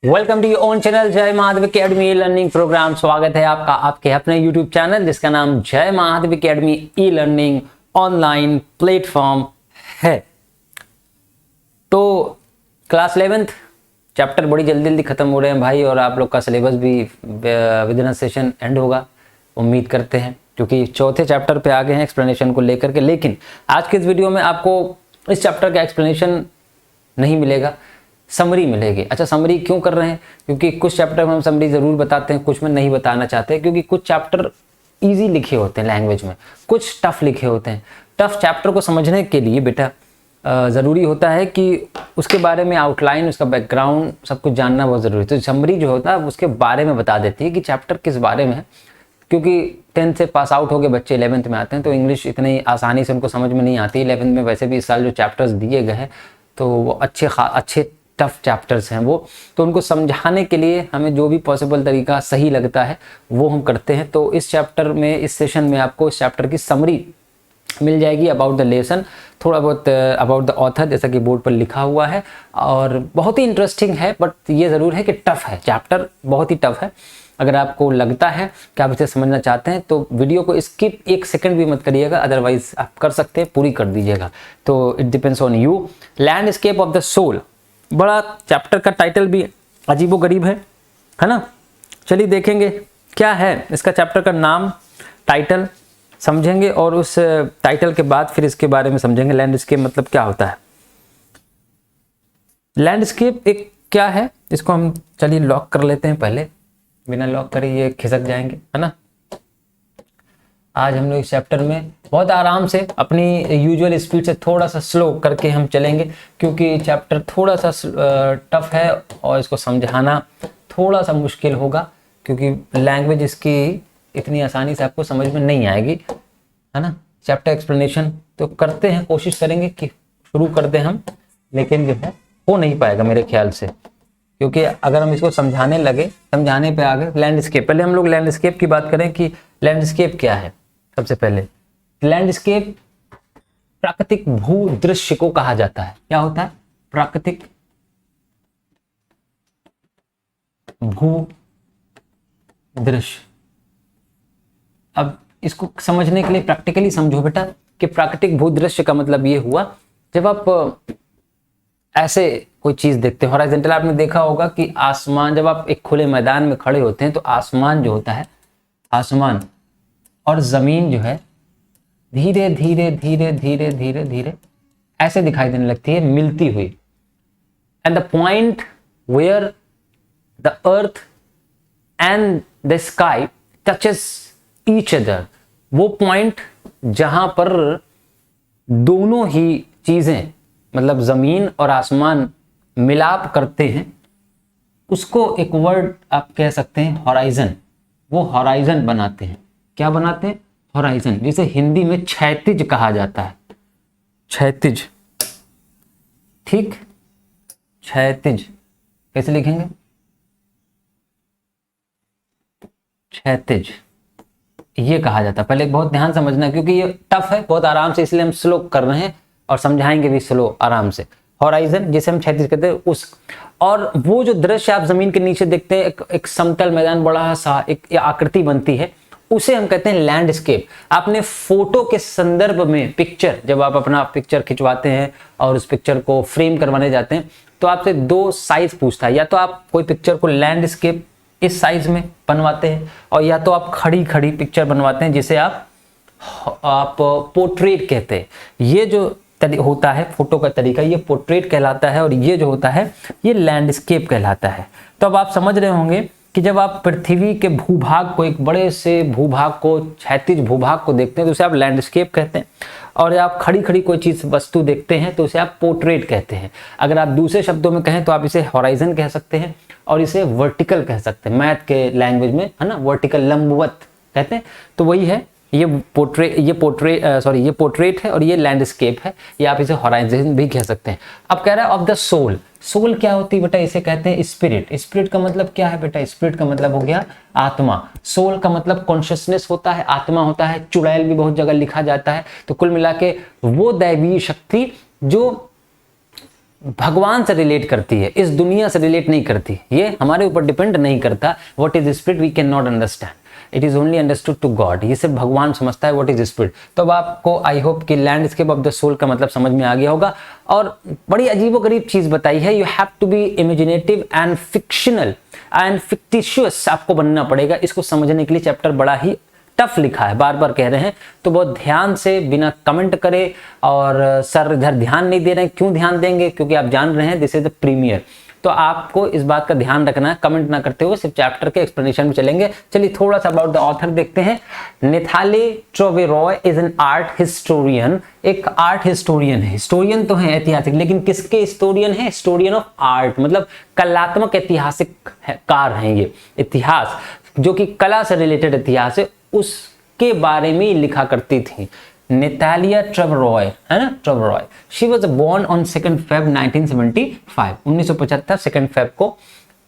Welcome to your own channel Jai Mahadev academy e learning program. स्वागत है आपका आपके अपने यूट्यूब चैनल जिसका नाम जय Mahadev academy e learning online platform है। तो क्लास 11th चैप्टर बड़ी जल्दी जल्दी खत्म हो रहे हैं भाई, और आप लोग का सिलेबस भी विद इन सेशन एंड होगा उम्मीद करते हैं, क्योंकि चौथे चैप्टर पे आ गए हैं एक्सप्लेनेशन को लेकर के। लेकिन आज के इस वीडियो में आपको इस चैप्टर का एक्सप्लेनेशन नहीं मिलेगा, समरी मिलेगी। अच्छा, समरी क्यों कर रहे हैं? क्योंकि कुछ चैप्टर में हम समरी जरूर बताते हैं, कुछ में नहीं बताना चाहते, क्योंकि कुछ चैप्टर इजी लिखे होते हैं लैंग्वेज में, कुछ टफ लिखे होते हैं। टफ चैप्टर को समझने के लिए बेटा ज़रूरी होता है कि उसके बारे में आउटलाइन, उसका बैकग्राउंड सब कुछ जानना बहुत ज़रूरी है। तो समरी जो होता है उसके बारे में बता देती है कि चैप्टर किस बारे में है, क्योंकि 10th से पास आउट हो गए बच्चे 11th में आते हैं तो इंग्लिश इतनी आसानी से उनको समझ में नहीं आती। 11th में वैसे भी इस साल जो चैप्टर्स दिए गए हैं तो वो अच्छे टफ चैप्टर्स हैं वो, तो उनको समझाने के लिए हमें जो भी पॉसिबल तरीका सही लगता है वो हम करते हैं। तो इस चैप्टर में, इस सेशन में आपको इस चैप्टर की समरी मिल जाएगी अबाउट द लेसन, थोड़ा बहुत अबाउट द ऑथर, जैसा कि बोर्ड पर लिखा हुआ है। और बहुत ही इंटरेस्टिंग है, बट ये ज़रूर है कि टफ है, चैप्टर बहुत ही टफ है। अगर आपको लगता है कि आप इसे समझना चाहते हैं तो वीडियो को स्किप 1 सेकंड भी मत करिएगा, अदरवाइज आप कर सकते हैं, पूरी कर दीजिएगा। तो it depends on you. Landscape of the soul, बड़ा चैप्टर का टाइटल भी अजीबोगरीब है ना। चलिए देखेंगे क्या है इसका चैप्टर का नाम, टाइटल समझेंगे, और उस टाइटल के बाद फिर इसके बारे में समझेंगे लैंडस्केप मतलब क्या होता है। लैंडस्केप एक क्या है, इसको हम चलिए लॉक कर लेते हैं पहले, बिना लॉक करे ये खिसक जाएंगे, है ना। आज हम लोग इस चैप्टर में बहुत आराम से अपनी यूजुअल स्पीड से थोड़ा सा स्लो करके हम चलेंगे, क्योंकि चैप्टर थोड़ा सा टफ है और इसको समझाना थोड़ा सा मुश्किल होगा, क्योंकि लैंग्वेज इसकी इतनी आसानी से आपको समझ में नहीं आएगी, है ना। चैप्टर एक्सप्लेनेशन तो करते हैं, कोशिश करेंगे कि शुरू कर दें हम, लेकिन जो है हो नहीं पाएगा मेरे ख्याल से, क्योंकि अगर हम इसको समझाने पे आ गए। लैंडस्केप, पहले हम लोग लैंडस्केप की बात करें कि लैंडस्केप क्या है। सबसे पहले लैंडस्केप प्राकृतिक भू दृश्य को कहा जाता है। क्या होता है? प्राकृतिक भू दृश्य। अब इसको समझने के लिए प्रैक्टिकली समझो बेटा कि प्राकृतिक भू दृश्य का मतलब ये हुआ, जब आप ऐसे कोई चीज देखते हैं हॉरिजॉन्टल, आपने देखा होगा कि आसमान, जब आप एक खुले मैदान में खड़े होते हैं तो आसमान जो होता है, आसमान और जमीन जो है धीरे धीरे धीरे धीरे धीरे धीरे ऐसे दिखाई देने लगती है, मिलती हुई। And the point where the earth and the sky touches each other, वो पॉइंट जहां पर दोनों ही चीजें मतलब जमीन और आसमान मिलाप करते हैं, उसको एक वर्ड आप कह सकते हैं हॉराइजन। वो हॉराइजन बनाते हैं। क्या बनाते हैं? हॉराइजन, जिसे हिंदी में क्षैतिज कहा जाता है। क्षैतिज, ठीक, क्षैतिज कैसे लिखेंगे? क्षैतिज ये कहा जाता है। पहले बहुत ध्यान समझना, क्योंकि ये टफ है बहुत आराम से, इसलिए हम स्लो कर रहे हैं और समझाएंगे भी स्लो आराम से। हॉराइजन जिसे हम क्षैतिज कहते हैं उस, और वो जो दृश्य आप जमीन के नीचे देखते हैं, एक समतल मैदान बड़ा सा एक आकृति बनती है, उसे हम कहते हैं लैंडस्केप। आपने फोटो के संदर्भ में पिक्चर, जब आप अपना पिक्चर खिंचवाते हैं और उस पिक्चर को फ्रेम करवाने जाते हैं तो आपसे 2 साइज पूछता है, या तो आप कोई पिक्चर को लैंडस्केप इस साइज में बनवाते हैं, और या तो आप खड़ी खड़ी पिक्चर बनवाते हैं जिसे आप पोर्ट्रेट कहते हैं। ये जो होता है फोटो का तरीका, ये पोर्ट्रेट कहलाता है, और ये जो होता है ये लैंडस्केप कहलाता है। तो अब आप समझ रहे होंगे कि जब आप पृथ्वी के भूभाग को, एक बड़े से भूभाग को, क्षैतिज भूभाग को देखते हैं तो उसे आप लैंडस्केप कहते हैं, और आप खड़ी खड़ी कोई चीज वस्तु देखते हैं तो उसे आप पोर्ट्रेट कहते हैं। अगर आप दूसरे शब्दों में कहें तो आप इसे हॉराइजन कह सकते हैं और इसे वर्टिकल कह सकते हैं, मैथ के लैंग्वेज में, है ना, वर्टिकल, लंबवत कहते हैं। तो वही है, ये पोर्ट्रेट है और ये लैंडस्केप है, या आप इसे हॉराइजन भी कह सकते हैं। अब कह रहा है ऑफ द सोल। सोल क्या होती है बेटा? इसे कहते हैं स्पिरिट। स्पिरिट का मतलब क्या है बेटा? स्पिरिट का मतलब हो गया आत्मा। सोल का मतलब कॉन्शियसनेस होता है, आत्मा होता है। चुड़ैल भी बहुत जगह लिखा जाता है। तो कुल मिला के वो दैवीय शक्ति जो भगवान से रिलेट करती है, इस दुनिया से रिलेट नहीं करती। ये हमारे ऊपर डिपेंड नहीं करता। What is spirit we can not understand, it is only understood to God. ये सिर्फ भगवान समझता है व्हाट इज स्पिरिट। तो अब आपको आई होप कि लैंडस्केप ऑफ द सोल का मतलब समझ में आ गया होगा। और बड़ी अजीबोगरीब चीज बताई है, you have to be imaginative and fictional and fictitious आपको बनना पड़ेगा। इसको समझने के लिए चैप्टर बड़ा ही टफ लिखा है, बार बार कह रहे हैं, तो बहुत ध्यान से बिना कमेंट करे। और सर इधर ध्यान नहीं दे रहे हैं, क्यों ध्यान देंगे, क्योंकि आप जान रहे हैं दिस इज द प्रीमियर। तो आपको इस बात का ध्यान रखना है, कमेंट ना करते हुए सिर्फ चैप्टर के एक्सप्लेनेशन में चलेंगे। चलिए थोड़ा सा अबाउट द ऑथर देखते हैं। नेथाली ट्रोवेरॉय इज एन आर्ट हिस्टोरियन, एक आर्ट हिस्टोरियन है। हिस्टोरियन तो है ऐतिहासिक, लेकिन किसके हिस्टोरियन है? हिस्टोरियन ऑफ आर्ट, मतलब कलात्मक ऐतिहासिक कार हैं ये। इतिहास जो कि कला से रिलेटेड इतिहास है, उसके बारे में लिखा करती थी। नेतालिया ट्रेवरॉय, है ना, Trevroy. She was born on 2 Feb 1975, 1975 2 Feb को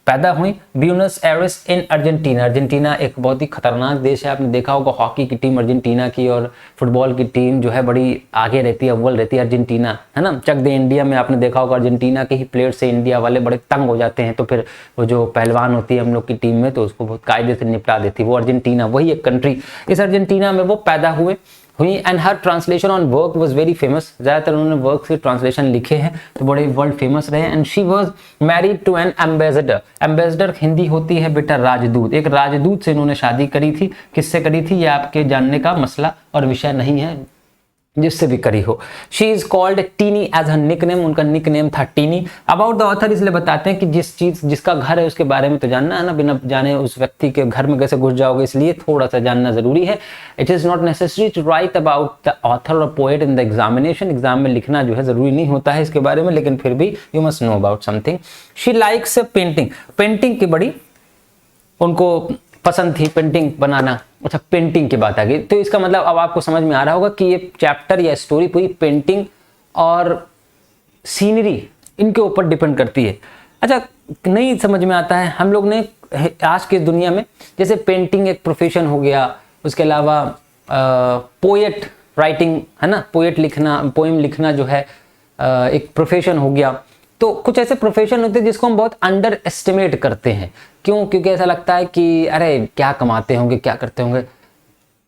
पैदा हुई। Buenos Aires in Argentina. Argentina एक बहुत ही खतरनाक देश है, आपने देखा होगा हॉकी की टीम अर्जेंटीना की और फुटबॉल की टीम जो है बड़ी आगे रहती है, अव्वल रहती है अर्जेंटीना, है ना। चक दे इंडिया में आपने देखा होगा अर्जेंटीना के ही प्लेयर से इंडिया वाले बड़े तंग हो जाते हैं, तो फिर वो जो पहलवान होती है हम लोग की टीम में, तो उसको बहुत कायदे से निपटा देती है वो अर्जेंटीना, वही एक कंट्री। इस अर्जेंटीना में वो पैदा हुई and her translation on work was very famous. ज्यादातर उन्होंने वर्क से ट्रांसलेशन लिखे हैं तो बड़े वर्ल्ड फेमस रहे। And she was married to an ambassador. Ambassador Hindi होती है बेटा राजदूत। एक राजदूत से इन्होंने शादी करी थी। किससे करी थी ये आपके जानने का मसला और विषय नहीं है, जिससे भी करी हो। She is called Teeny as her nickname, उनका निकनेम था टीनी। अबाउट द ऑथर इसलिए बताते हैं कि जिसका घर है उसके बारे में तो जानना है ना, बिना जाने उस व्यक्ति के घर में कैसे घुस जाओगे, इसलिए थोड़ा सा जानना जरूरी है। It is not necessary to write about the author और poet in the examination. Exam में लिखना जो है जरूरी नहीं होता है इसके बारे में, लेकिन फिर भी you must know about something. She likes painting. Painting की बड़ी उनको पसंद थी, पेंटिंग बनाना। अच्छा, पेंटिंग की बात आ गई तो इसका मतलब अब आपको समझ में आ रहा होगा कि ये चैप्टर या स्टोरी पूरी पेंटिंग और सीनरी इनके ऊपर डिपेंड करती है। अच्छा, नहीं समझ में आता है हम लोग ने आज की दुनिया में, जैसे पेंटिंग एक प्रोफेशन हो गया, उसके अलावा पोएट राइटिंग, है ना, पोएट लिखना, पोएम लिखना जो है एक प्रोफेशन हो गया। तो कुछ ऐसे प्रोफेशन होते हैं जिसको हम बहुत अंडर एस्टिमेट करते हैं। क्यों? क्योंकि ऐसा लगता है कि अरे क्या कमाते होंगे, क्या करते होंगे।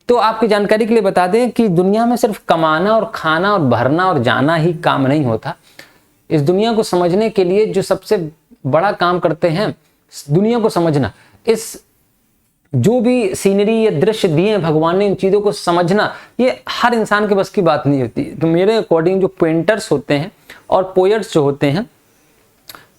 तो आपकी जानकारी के लिए बता दें कि दुनिया में सिर्फ कमाना और खाना और भरना और जाना ही काम नहीं होता। इस दुनिया को समझने के लिए जो सबसे बड़ा काम करते हैं, दुनिया को समझना, इस जो भी सीनरी या दृश्य दिए हैं भगवान ने, इन चीजों को समझना ये हर इंसान के बस की बात नहीं होती। तो मेरे अकॉर्डिंग जो पेंटर्स होते हैं और पोएट्स जो होते हैं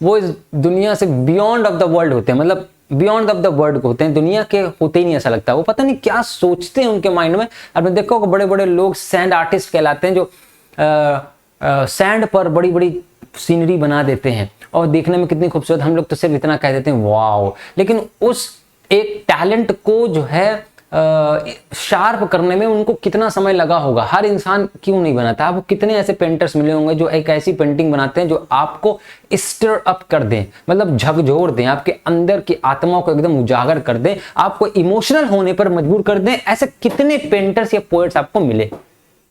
वो इस दुनिया से बियॉन्ड ऑफ द वर्ल्ड होते हैं, मतलब बियॉन्ड ऑफ द वर्ल्ड होते हैं, दुनिया के होते ही नहीं ऐसा लगता। वो पता नहीं क्या सोचते हैं उनके माइंड में। आपने देखा होगा बड़े बड़े लोग सैंड आर्टिस्ट कहलाते हैं, जो सैंड पर बड़ी बड़ी सीनरी बना देते हैं और देखने में कितनी खूबसूरत। हम लोग तो सिर्फ इतना कह देते हैं वाओ, लेकिन उस एक टैलेंट को जो है शार्प करने में उनको कितना समय लगा होगा। हर इंसान क्यों नहीं बनाता। आपको कितने ऐसे पेंटर्स मिले होंगे जो एक ऐसी पेंटिंग बनाते हैं जो आपको स्टर अप कर दें, मतलब झकझोर दें, आपके अंदर की आत्मा को एकदम उजागर कर दें, आपको इमोशनल होने पर मजबूर कर दें। ऐसे कितने पेंटर्स या पोएट्स आपको मिले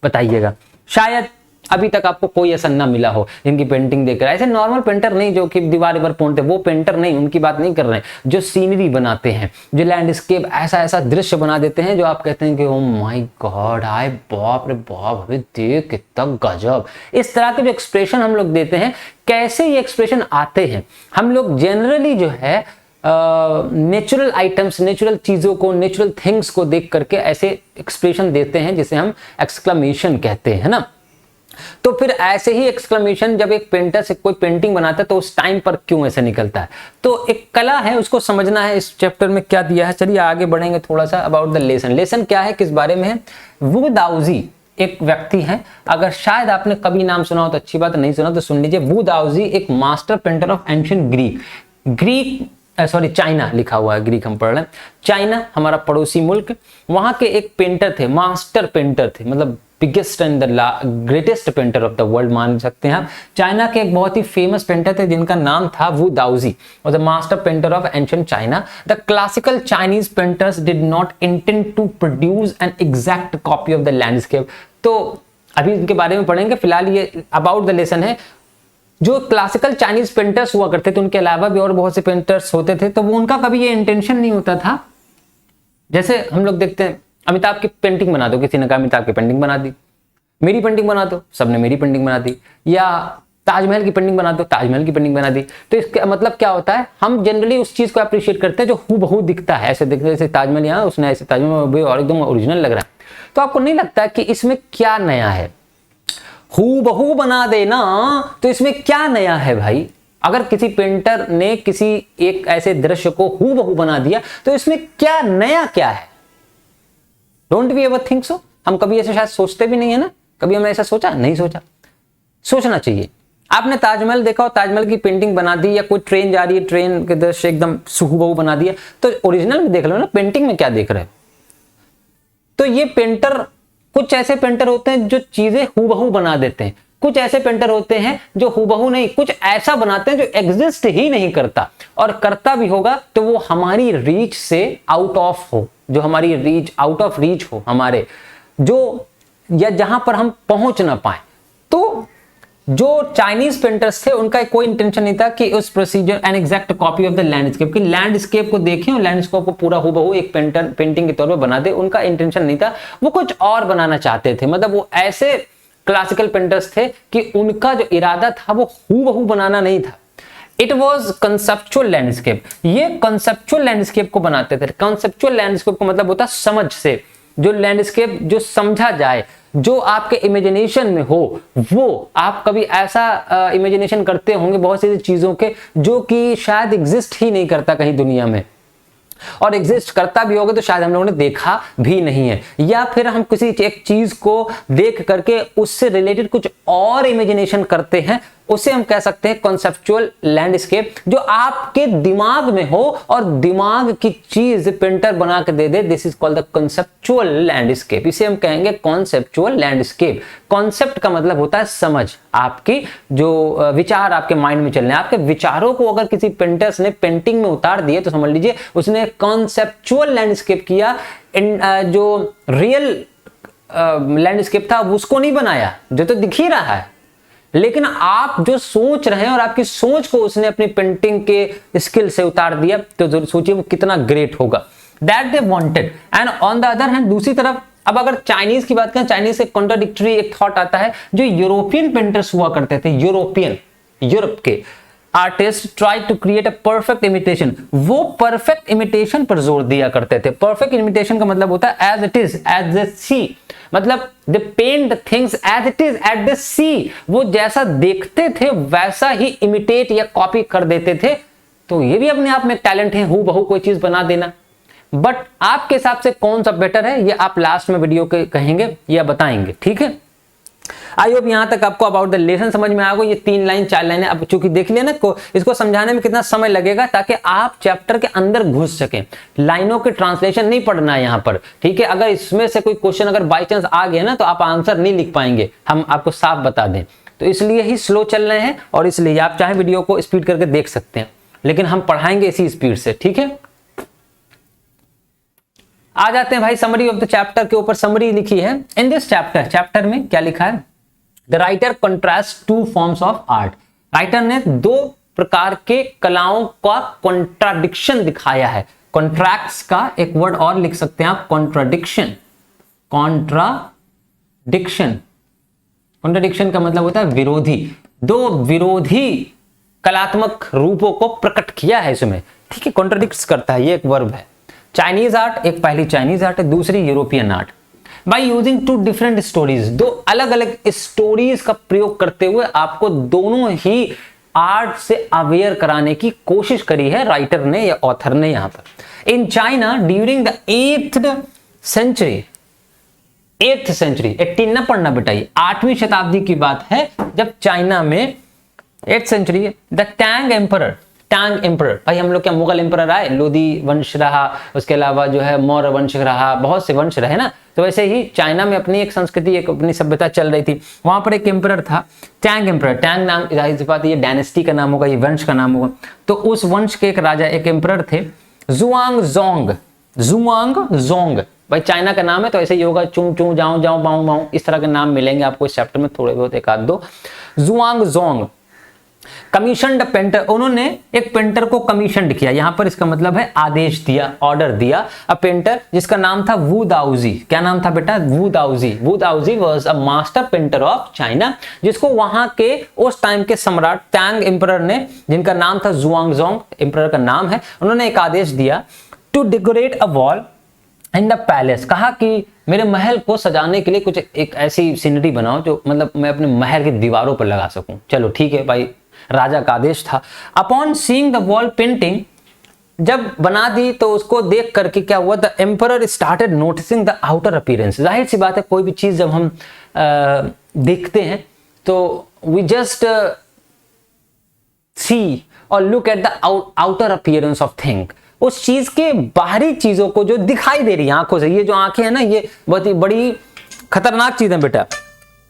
बताइएगा। शायद अभी तक आपको कोई ऐसा ना मिला हो जिनकी पेंटिंग देखकर, ऐसे नॉर्मल पेंटर नहीं जो कि दीवार पर पोंते, वो पेंटर नहीं, उनकी बात नहीं कर रहे हैं। जो सीनरी बनाते हैं, जो लैंडस्केप ऐसा ऐसा दृश्य बना देते हैं जो आप कहते हैं कि ओ माय गॉड, आय बाप रे बाप, अबे देख कितना गजब। इस तरह के जो एक्सप्रेशन हम लोग देते हैं, कैसे ये एक्सप्रेशन आते हैं? हम लोग जनरली जो है नेचुरल आइटम्स, नेचुरल चीजों को, नेचुरल थिंग्स को देख करके ऐसे एक्सप्रेशन देते हैं जिसे हम एक्सक्लेमेशन कहते हैं ना। तो फिर ऐसे ही एक्सक्लेमेशन जब एक पेंटर से कोई पेंटिंग बनाता है तो उस टाइम पर क्यों ऐसे निकलता है? तो एक कला है, उसको समझना है। इस चैप्टर में क्या दिया है, चलिए आगे बढ़ेंगे थोड़ा सा। About the lesson. लेसन क्या है, किस बारे में है? वु दाओजी एक व्यक्ति है, अगर शायद आपने कभी नाम सुना हो तो अच्छी बात, नहीं सुना तो सुन लीजिए। वु दाओजी एक master painter of ancient China लिखा हुआ है, ग्रीक हम पढ़ रहे हैं। चाइना हमारा पड़ोसी मुल्क, वहां के एक पेंटर थे, मास्टर पेंटर थे, मतलब biggest and the greatest painter of the world मान सकते हैं आप। चाइना के एक बहुत ही फेमस पेंटर थे जिनका नाम था वु दाओजी, और the master painter of ancient China. The classical Chinese painters did not intend to produce an exact copy of the landscape. तो अभी इनके बारे में पढ़ेंगे, फिलहाल ये अबाउट द लेसन है। जो क्लासिकल चाइनीज पेंटर्स हुआ करते थे उनके अलावा भी और बहुत से पेंटर्स होते थे, तो वो उनका कभी ये इंटेंशन नहीं होता था। जैसे हम लोग देखते हैं अमिताभ की पेंटिंग बना दो, किसी ने कहा अमिताभ की पेंटिंग बना दी, मेरी पेंटिंग बना दो, सबने मेरी पेंटिंग बना दी, या ताजमहल की पेंटिंग बना दो, ताजमहल की पेंटिंग बना दी। तो इसका मतलब क्या होता है, हम जनरली उस चीज को अप्रिशिएट करते हैं जो हूबहू दिखता है, ऐसे दिखते जैसे ताजमहल, यहाँ उसने ऐसे ताजमहल और एकदम ओरिजिनल लग रहा है। तो आपको नहीं लगता कि इसमें क्या नया है? हूबहू बना देना तो इसमें क्या नया है भाई? अगर किसी पेंटर ने किसी एक ऐसे दृश्य को हूबहू बना दिया तो इसमें क्या नया क्या है? Don't we ever think so? हम कभी ऐसे शायद सोचते भी नहीं है ना? कभी हमने ऐसा सोचा? नहीं सोचा। सोचना चाहिए। आपने ताजमहल देखा और ताजमहल की पेंटिंग बना दी, या कोई ट्रेन जा रही है, ट्रेन के दृश्य एकदम हूबहू बना दिया, तो ओरिजिनल में देख लो ना, पेंटिंग में क्या देख रहे हो? तो ये पेंटर, कुछ ऐसे पेंटर होते हैं जो चीजें हूबहू बना देते हैं, कुछ ऐसे पेंटर होते हैं जो हूबहू नहीं, कुछ ऐसा बनाते हैं जो एग्जिस्ट ही नहीं करता, और करता भी होगा तो वो हमारी रीच से आउट ऑफ हो, जो हमारी रीच आउट ऑफ रीच हो हमारे, जो या जहां पर हम पहुंच ना पाए। तो जो चाइनीज पेंटर्स थे उनका कोई इंटेंशन नहीं था कि उस procedure N exact copy of the landscape, कि लैंडस्केप को देखें और लैंडस्केप को पूरा हूबहू एक पेंटिंग के तौर पर बना दे। उनका इंटेंशन नहीं था, वो कुछ और बनाना चाहते थे। मतलब वो ऐसे क्लासिकल पेंटर्स थे कि उनका जो इरादा था वो हूबहू बनाना नहीं था। It was conceptual landscape. ये कंसेप्चुअल लैंडस्केप को बनाते थे। कंसेप्चुअल लैंडस्केप का मतलब होता है समझ से, जो लैंडस्केप जो समझा जाए, जो आपके इमेजिनेशन में हो, वो आप कभी ऐसा इमेजिनेशन करते होंगे बहुत सी चीजों के जो कि शायद एग्जिस्ट ही नहीं करता कहीं दुनिया में, और एग्जिस्ट करता भी होगा तो शायद हम लोगों ने देखा भी नहीं है, या फिर हम किसी एक चीज को देख करके उससे रिलेटेड कुछ और इमेजिनेशन करते हैं, उसे हम कह सकते हैं कॉन्सेप्चुअल लैंडस्केप। जो आपके दिमाग में हो और दिमाग की चीज पेंटर बना के दे दे, this is called the conceptual landscape. इसे हम कहेंगे कॉन्सेप्चुअल लैंडस्केप। कॉन्सेप्ट का मतलब होता है समझ, आपकी जो विचार आपके माइंड में चल रहे हैं, आपके विचारों को अगर किसी पेंटर्स ने पेंटिंग में उतार दिए तो समझ लीजिए उसने कॉन्सेप्चुअल लैंडस्केप किया। जो रियल लैंडस्केप था उसको नहीं बनाया, जो तो दिख ही रहा है, लेकिन आप जो सोच रहे हैं और आपकी सोच को उसने अपनी पेंटिंग के स्किल से उतार दिया, तो जरूर सोचिए वो कितना ग्रेट होगा। That they wanted. And on the other hand, दूसरी तरफ अब अगर चाइनीज की बात करें, चाइनीज से कॉन्ट्राडिक्टरी एक थॉट आता है। जो यूरोपियन पेंटर्स हुआ करते थे, यूरोप के artist try to create a perfect imitation. वो परफेक्ट इमिटेशन पर जोर दिया करते थे। परफेक्ट इमिटेशन का मतलब होता है as it is, as the see, मतलब they paint things as it is at the see. वो जैसा देखते थे वैसा ही इमिटेट या कॉपी कर देते थे। तो ये भी अपने आप में टैलेंट है, हूबहू कोई चीज बना देना। बट आपके हिसाब से कौन सा बेटर है, ये आप लास्ट में वीडियो के कहेंगे या बताएंगे, ठीक है। आई होप यहां तक आपको अबाउट द लेसन समझ में आ गई। ये 3 लाइन 4 लाइनें अब चूंकि देख लिया ना, इसको समझाने में कितना समय लगेगा ताकि आप चैप्टर के अंदर घुस सकें। लाइनों के ट्रांसलेशन नहीं पढ़ना है यहाँ पर, ठीक है। अगर इसमें से कोई क्वेश्चन अगर बाई चांस आ गया ना तो आप आंसर नहीं लिख पाएंगे, हम आपको साफ बता दें। तो इसलिए ही स्लो चल रहे हैं, और इसलिए आप चाहे वीडियो को स्पीड करके देख सकते हैं, लेकिन हम पढ़ाएंगे इसी स्पीड से, ठीक है। आ जाते हैं भाई समरी ऑफ द चैप्टर के ऊपर। समरी लिखी है इन दिस चैप्टर में क्या लिखा है? The writer contrast 2 forms of art. Writer ने 2 प्रकार के कलाओं का कॉन्ट्राडिक्शन दिखाया है। कॉन्ट्रैक्ट्स का एक वर्ड और लिख सकते हैं आप, कॉन्ट्राडिक्शन। कॉन्ट्राडिक्शन का मतलब होता है विरोधी। 2 विरोधी कलात्मक रूपों को प्रकट किया है इसमें, ठीक है। कॉन्ट्राडिक्ट्स करता है, ये एक वर्ब है। चाइनीज आर्ट, एक पहली चाइनीज आर्ट है, दूसरी European art. By using 2 different stories, 2 अलग अलग स्टोरीज का प्रयोग करते हुए आपको दोनों ही आर्ट से अवेयर कराने की कोशिश करी है राइटर ने या ऑथर ने यहां पर। In China during the 8th century, 8th century, 18 ना पढ़ना बेटा, ये 8वीं शताब्दी की बात है जब चाइना में 8th century the Tang emperor भाई, हम लोग क्या मुगल एम्परर आए, लोदी वंश रहा, उसके अलावा जो है मौर्य वंश रहा, बहुत से वंश रहे ना। तो वैसे ही चाइना में अपनी एक संस्कृति, एक अपनी सभ्यता चल रही थी। वहां पर एक एम्परर था, टैंग एम्परर। टैंग नाम जाहिर सी बात, ये डायनेस्टी का नाम होगा, ये वंश का नाम होगा। तो उस वंश के एक राजा, एक एम्परर थे, जुआंग जोंग। भाई चाइना का नाम है तो ऐसे ही होगा, चू चू जाऊं बाऊं बाऊं, इस तरह के नाम मिलेंगे आपको इस चैप्टर में, थोड़े बहुत एक आध दो। जुआंग जोंग कमीशनड पेंटर, उन्होंने एक पेंटर को कमीशनड किया, यहां पर इसका मतलब है आदेश दिया, ऑर्डर दिया। अ पेंटर जिसका नाम था वू दाउजी, क्या नाम था बेटा? Wu Daozi. Wu Daozi was a master painter of China, जिसको वहां के उस टाइम के सम्राट टैंग एम्परर ने, जिनका नाम था जुआंगजोंग एम्परर का नाम है, उन्होंने एक आदेश दिया to decorate a wall in the palace. कहा कि मेरे महल को सजाने के लिए कुछ एक ऐसी सीनरी बनाओ जो मतलब मैं अपने महल की दीवारों पर लगा सकूं। चलो ठीक है भाई, राजा का आदेश था। Upon seeing the wall painting, जब बना दी तो उसको देख करके क्या हुआ, the emperor started noticing the outer appearance. जाहिर सी बात है, कोई भी चीज जब हम देखते हैं तो वी जस्ट सी और look at the outer appearance of thing, उस चीज के बाहरी चीजों को जो दिखाई दे रही है आंखों से। ये जो आंखें हैं ना, ये बहुत ही बड़ी खतरनाक चीज है बेटा,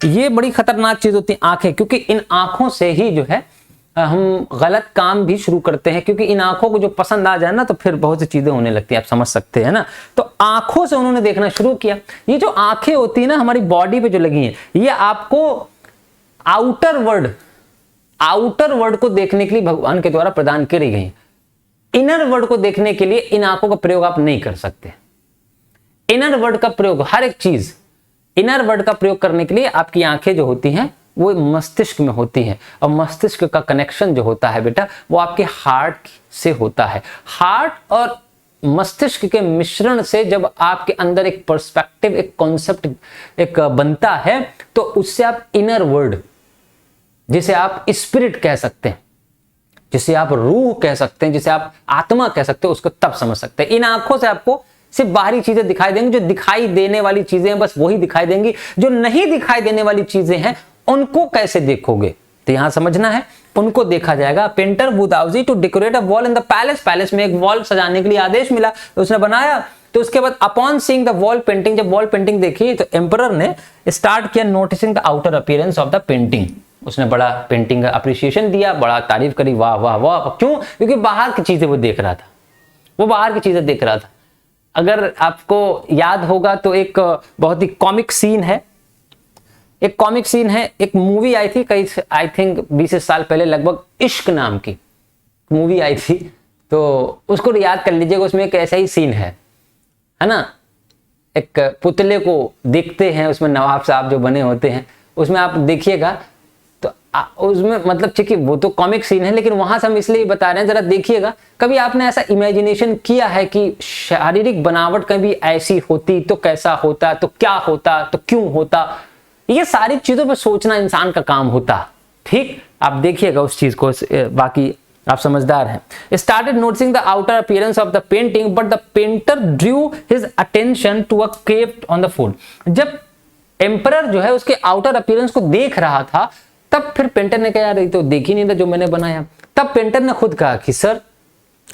ये बड़ी खतरनाक चीज होती है आंखें, क्योंकि इन आंखों से ही जो है हम गलत काम भी शुरू करते हैं, क्योंकि इन आंखों को जो पसंद आ जाए ना तो फिर बहुत सी चीजें होने लगती हैं, आप समझ सकते हैं ना। तो आंखों से उन्होंने देखना शुरू किया। ये जो आंखें होती है ना हमारी बॉडी पे जो लगी हैं, ये आपको आउटर वर्ल्ड को देखने के लिए भगवान के द्वारा प्रदान करी गई। इनर वर्ल्ड को देखने के लिए इन आंखों का प्रयोग आप नहीं कर सकते। इनर वर्ल्ड का प्रयोग, हर एक चीज इनर वर्ल्ड का प्रयोग करने के लिए आपकी आंखें जो होती हैं वो मस्तिष्क में होती हैं, और मस्तिष्क का कनेक्शन जो होता है बेटा वो आपके हार्ट से होता है। हार्ट और मस्तिष्क के मिश्रण से जब आपके अंदर एक पर्सपेक्टिव, एक कॉन्सेप्ट एक बनता है, तो उससे आप इनर वर्ल्ड, जिसे आप स्पिरिट कह सकते हैं, जिसे आप रूह कह सकते हैं, जिसे आप आत्मा कह सकते हो, उसको तब समझ सकते हैं। इन आंखों से आपको सिर्फ बाहरी चीजें दिखाई देंगी, जो दिखाई देने वाली चीजें हैं बस वही दिखाई देंगी। जो नहीं दिखाई देने वाली चीजें हैं उनको कैसे देखोगे, तो यहां समझना है, उनको देखा जाएगा। Painter Wu Daozi to decorate a wall in the palace, palace में एक वॉल सजाने के लिए आदेश मिला तो उसने बनाया। तो उसके बाद upon seeing the wall painting, जब वॉल पेंटिंग देखी तो एम्परर ने स्टार्ट किया noticing the outer appearance of the painting. उसने बड़ा पेंटिंग का अप्रिसिएशन दिया, बड़ा तारीफ करी, वाह वाह वाह। क्यों? क्योंकि बाहर की चीजें वो देख रहा था, वो बाहर की चीजें देख रहा था। अगर आपको याद होगा तो एक बहुत ही कॉमिक सीन है, एक मूवी आई थी कई आई थिंक 20 साल पहले लगभग, इश्क नाम की मूवी आई थी, तो उसको याद कर लीजिएगा। उसमें एक ऐसा ही सीन है ना, एक पुतले को देखते हैं, उसमें नवाब साहब जो बने होते हैं, उसमें आप देखिएगा तो उसमें मतलब ठीक है वो तो कॉमिक सीन है, लेकिन वहां से हम इसलिए बता रहे हैं, जरा देखिएगा। कभी आपने ऐसा इमेजिनेशन किया है कि शारीरिक बनावट कभी ऐसी होती तो कैसा होता, तो क्या होता, तो क्यों होता? ये सारी चीजों पर सोचना इंसान का काम होता। ठीक, आप देखिएगा उस चीज को, बाकी आप समझदार हैं। Started noticing the outer appearance of the painting but the painter drew his attention to a cave on the foot. जब एम्परर जो है उसके आउटर अपीयरेंस को देख रहा था, तब फिर पेंटर ने कहा यार ये तो देख ही नहीं था जो मैंने बनाया। तब पेंटर ने खुद कहा कि सर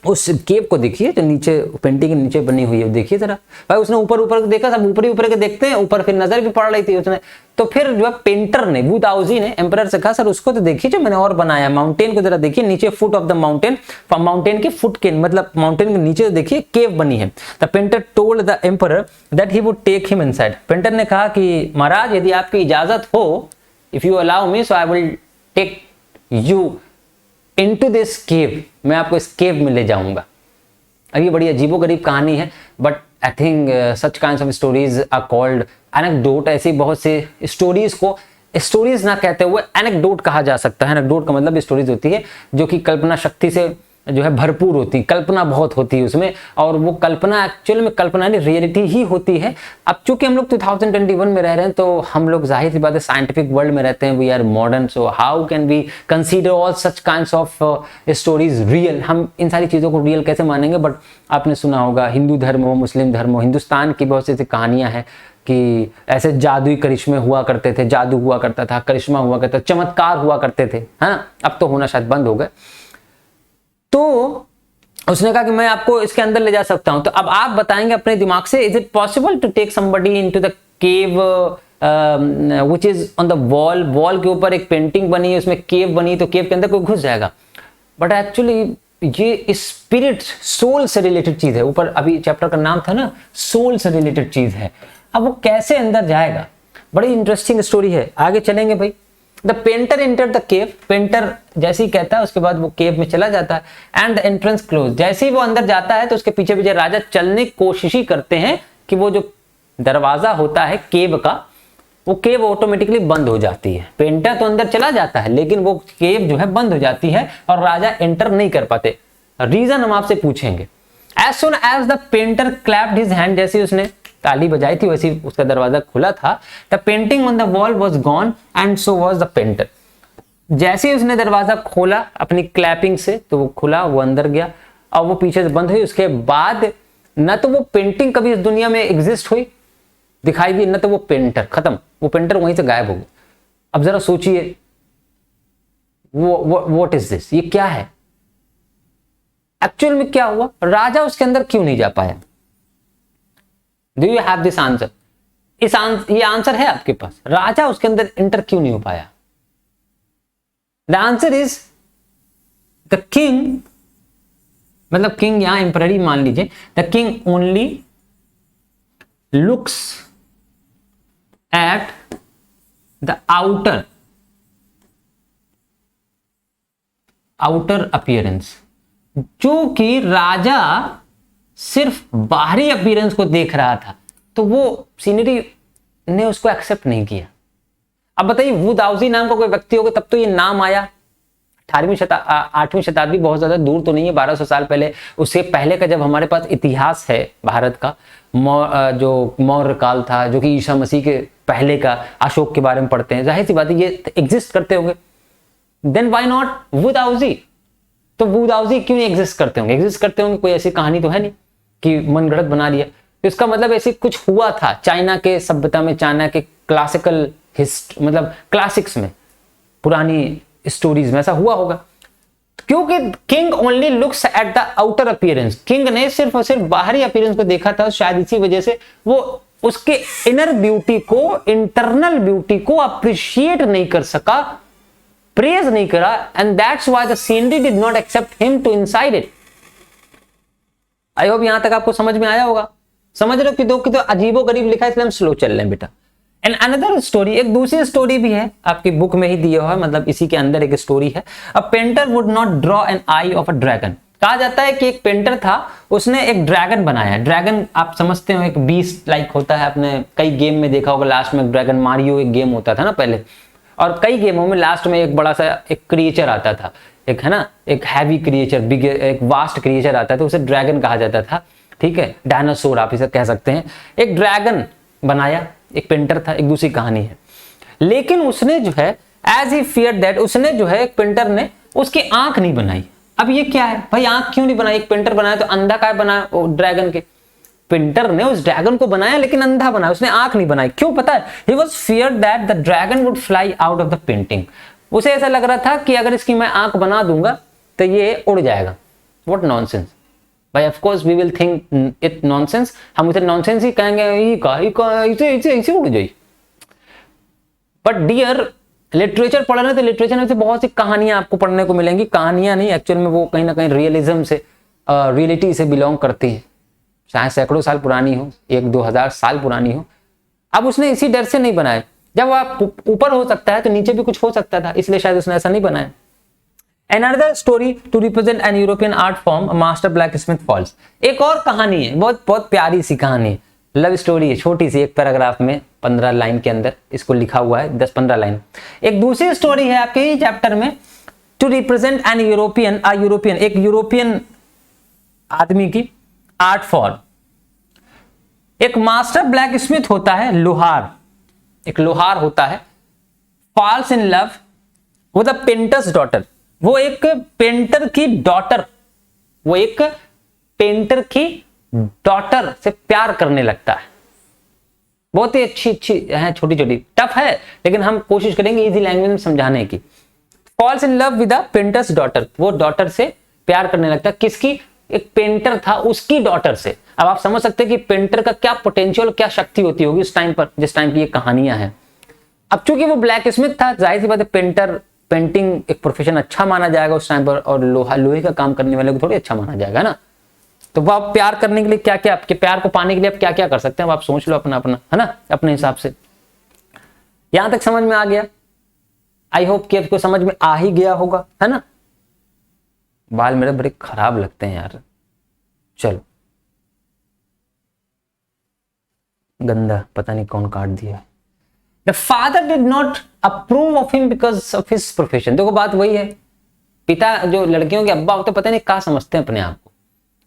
उस केव को देखिए जो नीचे पेंटिंग के नीचे बनी हुई है, देखिए जरा। भाई उसने ऊपर ऊपर देखा, सब ऊपर ही ऊपर के देखते हैं, ऊपर फिर नजर भी पड़ रही थी उसने। तो फिर जो है पेंटर ने, वू दाउजी ने एम्परर से कहा सर उसको तो देखिए जो मैंने और बनाया, माउंटेन को जरा देखिए नीचे, foot of the mountain, mountain के फुट के मतलब माउंटेन के नीचे देखिए केव बनी है। The painter told the emperor that he would take him inside. Painter ने कहा कि महाराज यदि आपकी इजाजत हो, if you allow me so I will take you into this cave, मैं आपको इस केव में ले जाऊंगा। अब ये बड़ी अजीबोगरीब कहानी है, but I think such kinds of stories are called anecdote. ऐसी बहुत से स्टोरीज को स्टोरीज ना कहते हुए एनेक्डोट कहा जा सकता है। एनेक्डोट का मतलब स्टोरीज होती है जो कि कल्पना शक्ति से जो है भरपूर होती, कल्पना बहुत होती है उसमें, और वो कल्पना एक्चुअल में कल्पना नहीं रियलिटी ही होती है। अब चूंकि हम लोग 2021 में रह रहे हैं तो हम लोग जाहिर सी बात है साइंटिफिक वर्ल्ड में रहते हैं, we are modern, so how can we consider all such kinds of stories real. हम इन सारी चीज़ों को रियल कैसे मानेंगे? बट आपने सुना होगा हिंदू धर्म हो, मुस्लिम धर्म हो, हिंदुस्तान की बहुत सी ऐसी कहानियाँ हैं कि ऐसे जादुई करिश्मे हुआ करते थे, जादू हुआ करता था, करिश्मा हुआ करता, चमत्कार हुआ करते थे, है ना। अब तो होना शायद बंद हो गए। तो उसने कहा कि मैं आपको इसके अंदर ले जा सकता हूं। तो अब आप बताएंगे अपने दिमाग से, is it possible to take somebody into the cave which is on the wall. Wall के ऊपर एक पेंटिंग बनी है, उसमें केव बनी, तो केव के अंदर कोई घुस जाएगा। बट एक्चुअली ये स्पिरिट, सोल से रिलेटेड चीज है। ऊपर अभी चैप्टर का नाम था ना, सोल से रिलेटेड चीज है। अब वो कैसे अंदर जाएगा? बड़ी इंटरेस्टिंग स्टोरी है, आगे चलेंगे भाई। The painter enter the cave, painter जैसे ही कहता है उसके बाद वो केव में चला जाता है। एंड द एंट्रेंस क्लोज, जैसे ही वो अंदर जाता है तो उसके पीछे पीछे राजा चलने की कोशिश ही करते हैं कि वो जो दरवाजा होता है केव का, वो केव ऑटोमेटिकली बंद हो जाती है। पेंटर तो अंदर चला जाता है लेकिन वो केव जो है बंद हो जाती है और राजा एंटर नहीं कर पाते। रीजन हम आपसे पूछेंगे। As soon as the painter clapped his hand, जैसे उसने ताली बजाई थी वैसे उसका दरवाजा खुला था। The painting on the wall was gone and so was the painter. जैसे ही उसने दरवाजा खोला अपनी क्लैपिंग से तो वो खुला, वो अंदर गया और वो पीछे से बंद हुई। उसके बाद न तो वो पेंटिंग कभी इस दुनिया में एग्जिस्ट हुई दिखाई दी, न तो वो पेंटर, खत्म, वो पेंटर वहीं से गायब हो गया। अब जरा सोचिए वो व्हाट इज दिस, ये क्या है एक्चुअल में, क्या हुआ, राजा उसके अंदर क्यों नहीं जा पाया? Do you have this answer? ये आंसर है आपके पास, राजा उसके अंदर एंटर क्यों नहीं हो पाया? The answer is the king, मतलब किंग यहां एम्पररी मान लीजिए, the king only looks at the outer appearance, जो कि राजा सिर्फ बाहरी अपीयरेंस को देख रहा था तो वो सीनरी ने उसको एक्सेप्ट नहीं किया। अब बताइए वु दाउजी नाम का कोई व्यक्ति होगा तब तो ये नाम आया। 8वीं शताब्दी बहुत ज्यादा दूर तो नहीं है, 1200 साल पहले, उससे पहले का जब हमारे पास इतिहास है भारत का, जो मौर्य काल था, जो कि ईसा मसीह के पहले का, अशोक के बारे में पढ़ते हैं, जाहिर सी बात है ये एग्जिस्ट करते होंगे। देन व्हाई नॉट वु दाउजी? तो वु दाउजी क्यों नहीं एग्जिस्ट करते होंगे? एग्जिस्ट करते होंगे, कोई ऐसी कहानी तो है नहीं कि मनगढ़ंत बना लिया। तो इसका मतलब ऐसे कुछ हुआ था चाइना के सभ्यता में, चाइना के क्लासिकल मतलब क्लासिक्स में, पुरानी स्टोरीज में ऐसा हुआ होगा। क्योंकि king only looks at the outer appearance, king ने सिर्फ और सिर्फ बाहरी अपीयरेंस को देखा था, शायद इसी वजह से वो उसके इनर ब्यूटी को, इंटरनल ब्यूटी को अप्रिशिएट नहीं कर सका, प्रेज नहीं करा, and that's why the scenery did not accept him to inside it. I hope यहां तक आपको समझ में आया होगा। समझ रहे हो कि तो अजीबो गरीब लिखा है इसलिए हम स्लो चल रहे हैं बेटा। एंड अनदर स्टोरी, एक दूसरी स्टोरी भी है आपकी बुक में ही दिया हुआ है, मतलब इसी के अंदर एक स्टोरी है। A painter would not draw an I of a dragon. कहा जाता है कि एक पेंटर था, उसने एक ड्रैगन बनाया। ड्रैगन आप समझते हो एक बीस्ट लाइक होता है, आपने कई गेम में देखा होगा, लास्ट में ड्रैगन मारियो एक गेम होता था ना पहले, और कई गेमों में लास्ट में एक बड़ा सा एक क्रिएचर आता था, एक है ना, एक हैवी क्रिएचर, बिग, एक वास्ट क्रिएचर आता था, उसे ड्रैगन कहा जाता था। ठीक है, डायनासोर आप इसे कह सकते हैं। एक ड्रैगन बनाया, एक पेंटर था, एक दूसरी कहानी है। लेकिन उसने जो है एज ही फियर दैट, उसने जो है एक पेंटर ने उसकी आंख नहीं बनाई। अब ये क्या है भाई, आंख क्यों नहीं बनाई? एक पेंटर बनाया तो अंधा काय बनाया ड्रैगन के? पेंटर ने उस ड्रैगन को बनाया लेकिन अंधा बनाया, उसने आंख नहीं बनाई। क्यों पता है? He was feared that the dragon would fly out of the painting. उसे ऐसा लग रहा था कि अगर इसकी मैं आंख बना दूंगा तो ये उड़ जाएगा। व्हाट नॉनसेंस भाई, of course we will think it nonsense, हम उसे नॉनसेंस ही कहेंगे, इसे उड़ जाए। बट डियर, लिटरेचर पढ़ना तो लिटरेचर में से बहुत सी कहानियां आपको पढ़ने को मिलेंगी। कहानियां नहीं, एक्चुअल में वो कहीं ना कहीं रियलिज्म से, रियलिटी से बिलोंग करती है, चाहे सैकड़ों साल पुरानी हो, 1-2 हज़ार साल पुरानी हो। अब उसने इसी डर से नहीं बनाया, जब आप ऊपर हो सकता है तो नीचे भी कुछ हो सकता था, इसलिए शायद उसने ऐसा नहीं बनाया। Another story to represent an European art form, a master blacksmith falls। एक और कहानी है, बहुत बहुत प्यारी सी कहानी है, लव स्टोरी है, छोटी सी, एक पैराग्राफ में 15 लाइन के अंदर इसको लिखा हुआ है, 10-15 लाइन। एक दूसरी स्टोरी है आपके ही चैप्टर में, टू रिप्रेजेंट एन यूरोपियन, एक यूरोपियन आदमी की आर्ट फॉर्म। एक मास्टर ब्लैक स्मिथ होता है, लोहार, एक लोहार होता है, falls in love with the painters daughter. वो एक पेंटर की डॉटर, वो एक पेंटर की डॉटर से प्यार करने लगता है। बहुत ही अच्छी है, छोटी छोटी, टफ है, लेकिन हम कोशिश करेंगे इजी लैंग्वेज में समझाने की। Falls in love with the painters daughter, वो डॉटर से प्यार करने लगता है। किसकी? एक पेंटर था, उसकी डॉटर से। अब आप समझ सकते हैं कि पेंटर का क्या पोटेंशियल, क्या शक्ति होती होगी उस टाइम पर, जिस टाइम की ये कहानियां हैं। अब चूंकि वो ब्लैक स्मिथ था, जाहिर सी बात है पेंटर, पेंटिंग एक प्रोफेशन अच्छा माना जाएगा उस टाइम पर, और लोहे का काम करने वाले को थोड़ी अच्छा माना जाएगा ना। तो वो आप प्यार करने के लिए क्या क्या, आपके प्यार को पाने के लिए आप क्या क्या कर सकते हैं, आप सोच लो अपना अपना, है ना, अपने हिसाब से। यहां तक समझ में आ गया? आई होप कि आपको समझ में आ ही गया होगा, है ना। बाल मेरे बड़े खराब लगते हैं यार, चलो गंदा, पता नहीं कौन काट दिया। The father did not approve of him because of his profession. देखो बात वही है, पिता जो लड़कियों के अब्बा होते पता नहीं क्या समझते हैं अपने आप को।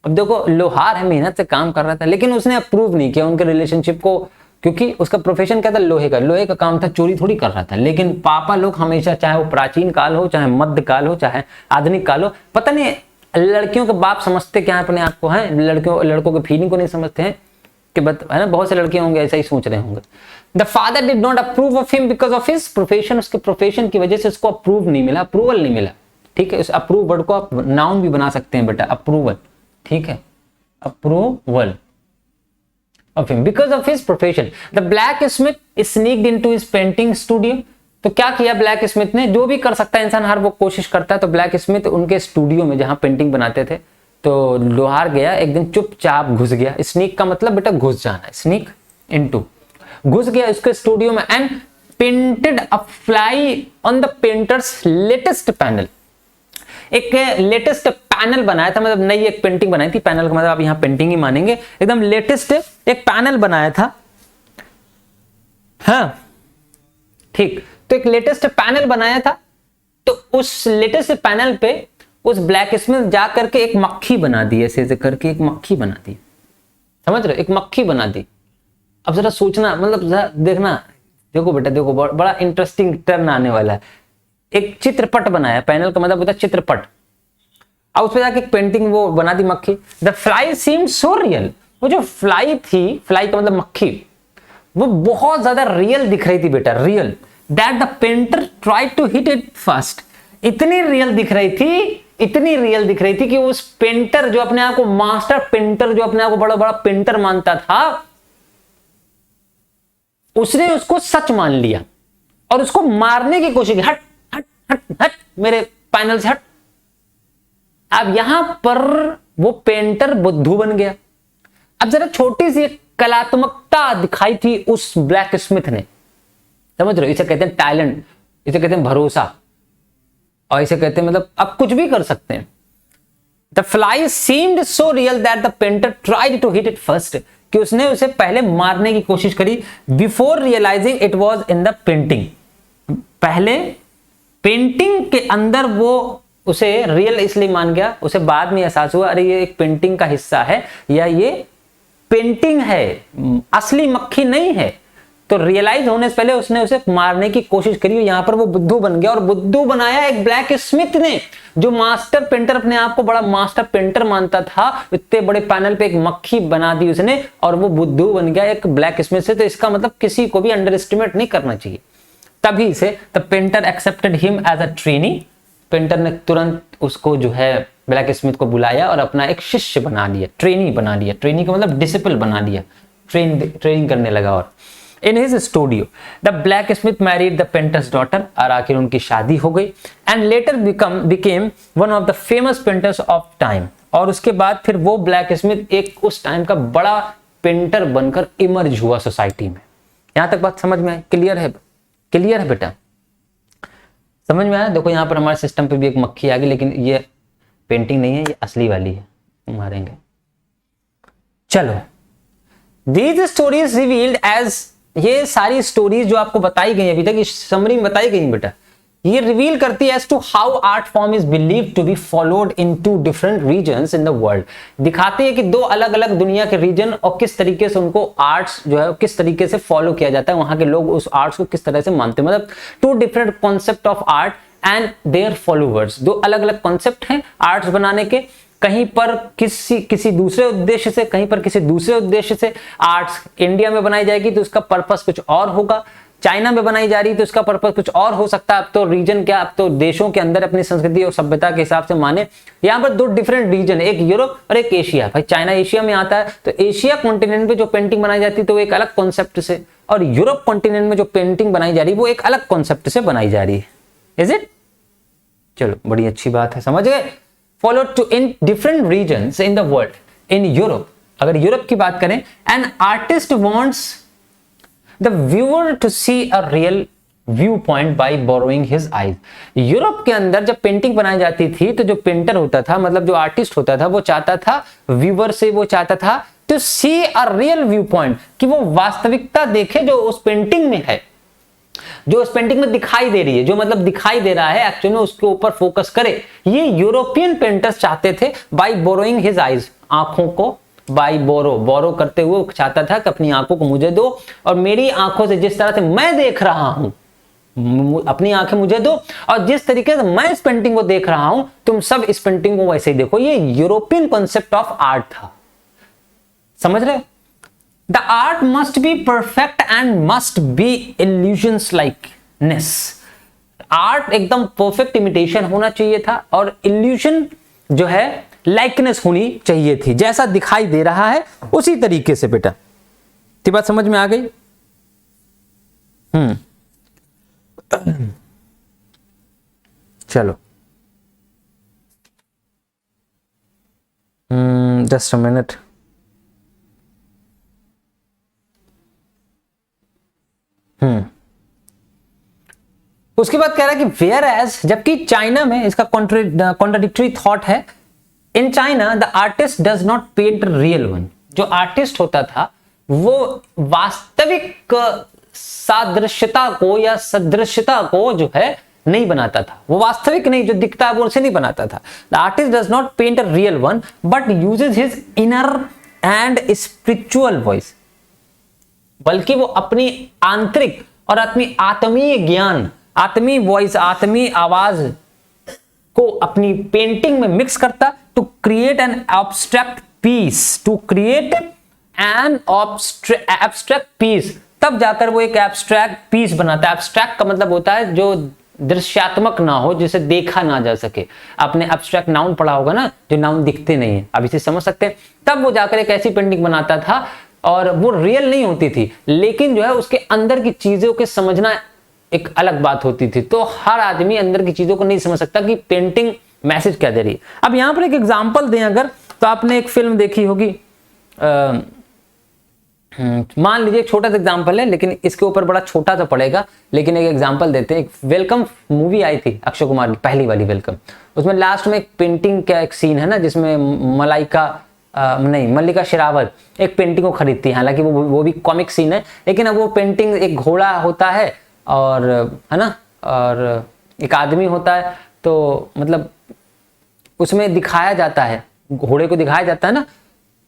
अब देखो लोहार है, मेहनत से काम कर रहा था, लेकिन उसने अप्रूव नहीं किया उनके रिलेशनशिप को, क्योंकि उसका प्रोफेशन क्या था, लोहे का काम था, चोरी थोड़ी कर रहा था। लेकिन पापा लोग हमेशा, चाहे वो प्राचीन काल हो, चाहे मध्य काल हो, चाहे आधुनिक काल हो, पता नहीं लड़कियों के बाप समझते क्या है अपने आप को, है लड़कों के फीलिंग को नहीं समझते हैं कि है ना। बहुत से लड़के होंगे ऐसा ही सोच रहे होंगे। The father did not approve of him because of his profession. उसके प्रोफेशन की वजह से उसको अप्रूव नहीं मिला, अप्रूवल नहीं मिला। ठीक है, उस अप्रूव वर्ड को आप नाउन भी बना सकते हैं बेटा, अप्रूवल। ठीक है, approval of him because of his profession. The blacksmith sneaked into his painting studio. तो क्या किया ब्लैक स्मिथ ने, जो भी कर सकता है इंसान हर वो कोशिश करता है। तो ब्लैक स्मिथ उनके स्टूडियो में जहां पेंटिंग बनाते थे, तो लोहार गया एक दिन, चुपचाप घुस गया। स्नीक का मतलब बेटा घुस जाना, स्नीक इनटू, घुस गया उसके स्टूडियो में, and painted a fly on the painters latest panel. एक लेटेस्ट पैनल बनाया था, मतलब नई एक पेंटिंग बनाई थी। पैनल का मतलब आप यहां पेंटिंग ही मानेंगे, एकदम लेटेस्ट एक पैनल बनाया था। हाँ ठीक, तो एक लेटेस्ट पैनल बनाया था। तो उस लेटेस्ट पैनल पे उस ब्लैक स्मिथ जा करके एक मक्खी बना दी, ऐसे करके एक मक्खी बना दी, समझ रहे हो, एक मक्खी बना दी। अब जरा सोचना, मतलब जरा देखना, देखो बेटा देखो, बड़ा इंटरेस्टिंग टर्न आने वाला है। एक चित्रपट बनाया, पैनल का मतलब होता है चित्रपट, और उस पर जाके एक पेंटिंग वो बना दी मक्खी। The fly seemed so real. वो जो फ्लाई थी, फ्लाई का मतलब मक्खी, वो बहुत ज्यादा रियल दिख रही थी बेटा, real, that the painter tried to hit it first. इतनी रियल दिख रही थी, इतनी रियल दिख रही थी कि उस पेंटर जो अपने आप को मास्टर पेंटर, जो अपने आप को बड़ा बड़ा पेंटर मानता था, उसने उसको सच मान लिया और उसको मारने की कोशिश की। हट हट हट हट मेरे पैनल से हट। अब यहां पर वो पेंटर बुद्धू बन गया। अब जरा छोटी सी कलात्मकता दिखाई थी उस ब्लैक स्मिथ ने, समझ रहे हो, इसे कहते हैं टैलेंट, इसे कहते हैं भरोसा, और इसे कहते हैं मतलब आप कुछ भी कर सकते हैं। The fly seemed so real that the painter tried to hit it first, कि उसने उसे पहले मारने की कोशिश करी, before realising it was in the painting. पहले पेंटिंग के अंदर वो उसे रियल इसलिए मान गया, उसे बाद में एहसास हुआ अरे ये एक पेंटिंग का हिस्सा है, या ये पेंटिंग है, असली मक्खी नहीं है। तो रियलाइज होने से पहले उसने उसे मारने की कोशिश करी, यहां पर वो बुद्धू बन गया। और बुद्धू बनाया एक ब्लैक स्मिथ ने, जो मास्टर पेंटर, अपने आप को बड़ा मास्टर पेंटर मानता था, इतने बड़े पैनल पे एक मक्खी बना दी उसने, और वो बुद्धू बन गया एक ब्लैक स्मिथ से। तो इसका मतलब किसी को भी अंडर एस्टिमेट नहीं करना चाहिए। तभी से the painter accepted him as a trainee. Painter ने तुरंत उसको जो है ब्लैक स्मिथ को बुलाया और अपना एक शिष्य बना लिया, ट्रेनी बना लिया। ट्रेनी का मतलब डिसिपल बना लिया, ट्रेनिंग करने लगा। और in his studio the black Smith married the painters daughter, और आखिर उनकी शादी हो गई। And later became one of the famous painters of time. और उसके बाद फिर वो ब्लैक स्मिथ एक उस टाइम का बड़ा पेंटर बनकर इमर्ज हुआ सोसाइटी में। यहां तक बात समझ में आई? क्लियर है? क्लियर है बेटा? समझ में आया? देखो यहां पर हमारे सिस्टम पे भी एक मक्खी आ गई, लेकिन ये पेंटिंग नहीं है, ये असली वाली है, मारेंगे। चलो, दीज स्टोरीज रिवील्ड एज, ये सारी स्टोरीज जो आपको बताई गई अभी तक, इस समरी में बताई गई बेटा, ये रिवील करती है as to how art form is believed to be followed in 2 different reasons in the world. दिखाते हैं कि 2 अलग अलग दुनिया के रीजन और किस तरीके से उनको आर्ट्स जो है किस तरीके से फॉलो किया जाता है, वहां के लोग उस आर्ट्स को किस तरह से मानते हैं। मतलब 2 different concept of art and their followers. 2 अलग अलग कॉन्सेप्ट हैं आर्ट्स बनाने के, कहीं पर किसी दूसरे उद्देश्य से, कहीं पर किसी दूसरे उद्देश्य से। आर्ट्स इंडिया में बनाई जाएगी तो उसका पर्पस कुछ और होगा, चाइना में बनाई जा रही तो उसका पर्पस कुछ और हो सकता है। अब तो रीजन क्या, अब तो देशों के अंदर अपनी संस्कृति और सभ्यता के हिसाब से माने। यहाँ पर 2 डिफरेंट रीजन, एक यूरोप और एक एशिया। भाई चाइना एशिया में आता है, तो एशिया कॉन्टिनेंट पे जो पेंटिंग बनाई जाती है तो वो एक अलग कॉन्सेप्ट से, और यूरोप कॉन्टिनेंट में जो पेंटिंग बनाई जा रही है वो एक अलग कॉन्सेप्ट से बनाई जा रही है। Is it? चलो बड़ी अच्छी बात है, समझ गए। Followed to in different regions in the world. In Europe, अगर यूरोप की बात करें, an artist wants the viewer to see a real view point by borrowing his eyes. Europe के अंदर जब पेंटिंग बनाई जाती थी तो जो पेंटर होता था, मतलब जो आर्टिस्ट होता था, वो चाहता था व्यूवर से, वो चाहता था to see a real view point, कि वो वास्तविकता देखे जो उस पेंटिंग में है, जो उस पेंटिंग में दिखाई दे रही है, जो मतलब दिखाई दे रहा है एक्चुअली में उसके ऊपर फोकस करे। ये यूरोपियन पेंटर्स चाहते थे बाई बोरोइंग हिज आईज, आंखों को बाई बोरो करते हुए चाहता था कि अपनी आंखों को मुझे दो और मेरी आंखों से जिस तरह से मैं देख रहा हूं, अपनी आंखें मुझे दो और जिस तरीके से मैं इस पेंटिंग को देख रहा हूं तुम सब इस पेंटिंग को वैसे ही देखो। ये यूरोपियन कॉन्सेप्ट ऑफ आर्ट था, समझ रहे? The art must be perfect and must be illusions likeness. Art एकदम परफेक्ट इमिटेशन होना चाहिए था और इल्यूजन जो है लाइकनेस होनी चाहिए थी, जैसा दिखाई दे रहा है उसी तरीके से। बेटा ये बात समझ में आ गई? चलो जस्ट अ मिनट। उसके बाद कह रहा है कि वेयर एज, जबकि चाइना में इसका कॉन्ट्राडिक्टरी थॉट है। In China the artist does not paint real one. जो आर्टिस्ट होता था वो वास्तविक सादृश्यता को या सदृश्यता को जो है नहीं बनाता था, वो वास्तविक नहीं, जो दिखता है वो उसे नहीं बनाता था। The artist does not paint a real one but uses his inner and spiritual voice, बल्कि वो अपनी आंतरिक और अपनी आत्मीय ज्ञान, आत्मीय वॉइस, आत्मीय आवाज को अपनी पेंटिंग में मिक्स करता to create an abstract piece, to create an abstract piece. तब जाकर वो एक एब्स्ट्रैक्ट पीस बनाता है। एब्स्ट्रैक्ट का मतलब होता है जो दृश्यात्मक ना हो, जिसे देखा ना जा सके। आपने एब्स्ट्रैक्ट नाउन पढ़ा होगा ना, जो नाउन दिखते नहीं है, अब इसे समझ सकते हैं। तब वो जाकर एक ऐसी पेंटिंग बनाता था और वो रियल नहीं होती थी, लेकिन जो है उसके अंदर की चीजों के समझना एक अलग बात होती थी। तो हर आदमी अंदर की चीजों को नहीं समझ सकता कि पेंटिंग मैसेज क्या दे रही है। अब यहां पर एक एग्जांपल दें अगर, तो आपने एक फिल्म देखी होगी, मान लीजिए एक छोटा सा एग्जांपल है, लेकिन इसके ऊपर बड़ा छोटा सा पड़ेगा, लेकिन एक एग्जांपल देते हैं। एक वेलकम मूवी आई थी अक्षय कुमार की, पहली वाली वेलकम। उसमें लास्ट में एक पेंटिंग का एक सीन है ना, जिसमें मल्लिका शेरावत एक पेंटिंग को खरीदती है। हालांकि वो भी कॉमिक सीन है, लेकिन अब वो पेंटिंग, एक घोड़ा होता है और है ना, और एक आदमी होता है, तो मतलब उसमें दिखाया जाता है, घोड़े को दिखाया जाता है ना।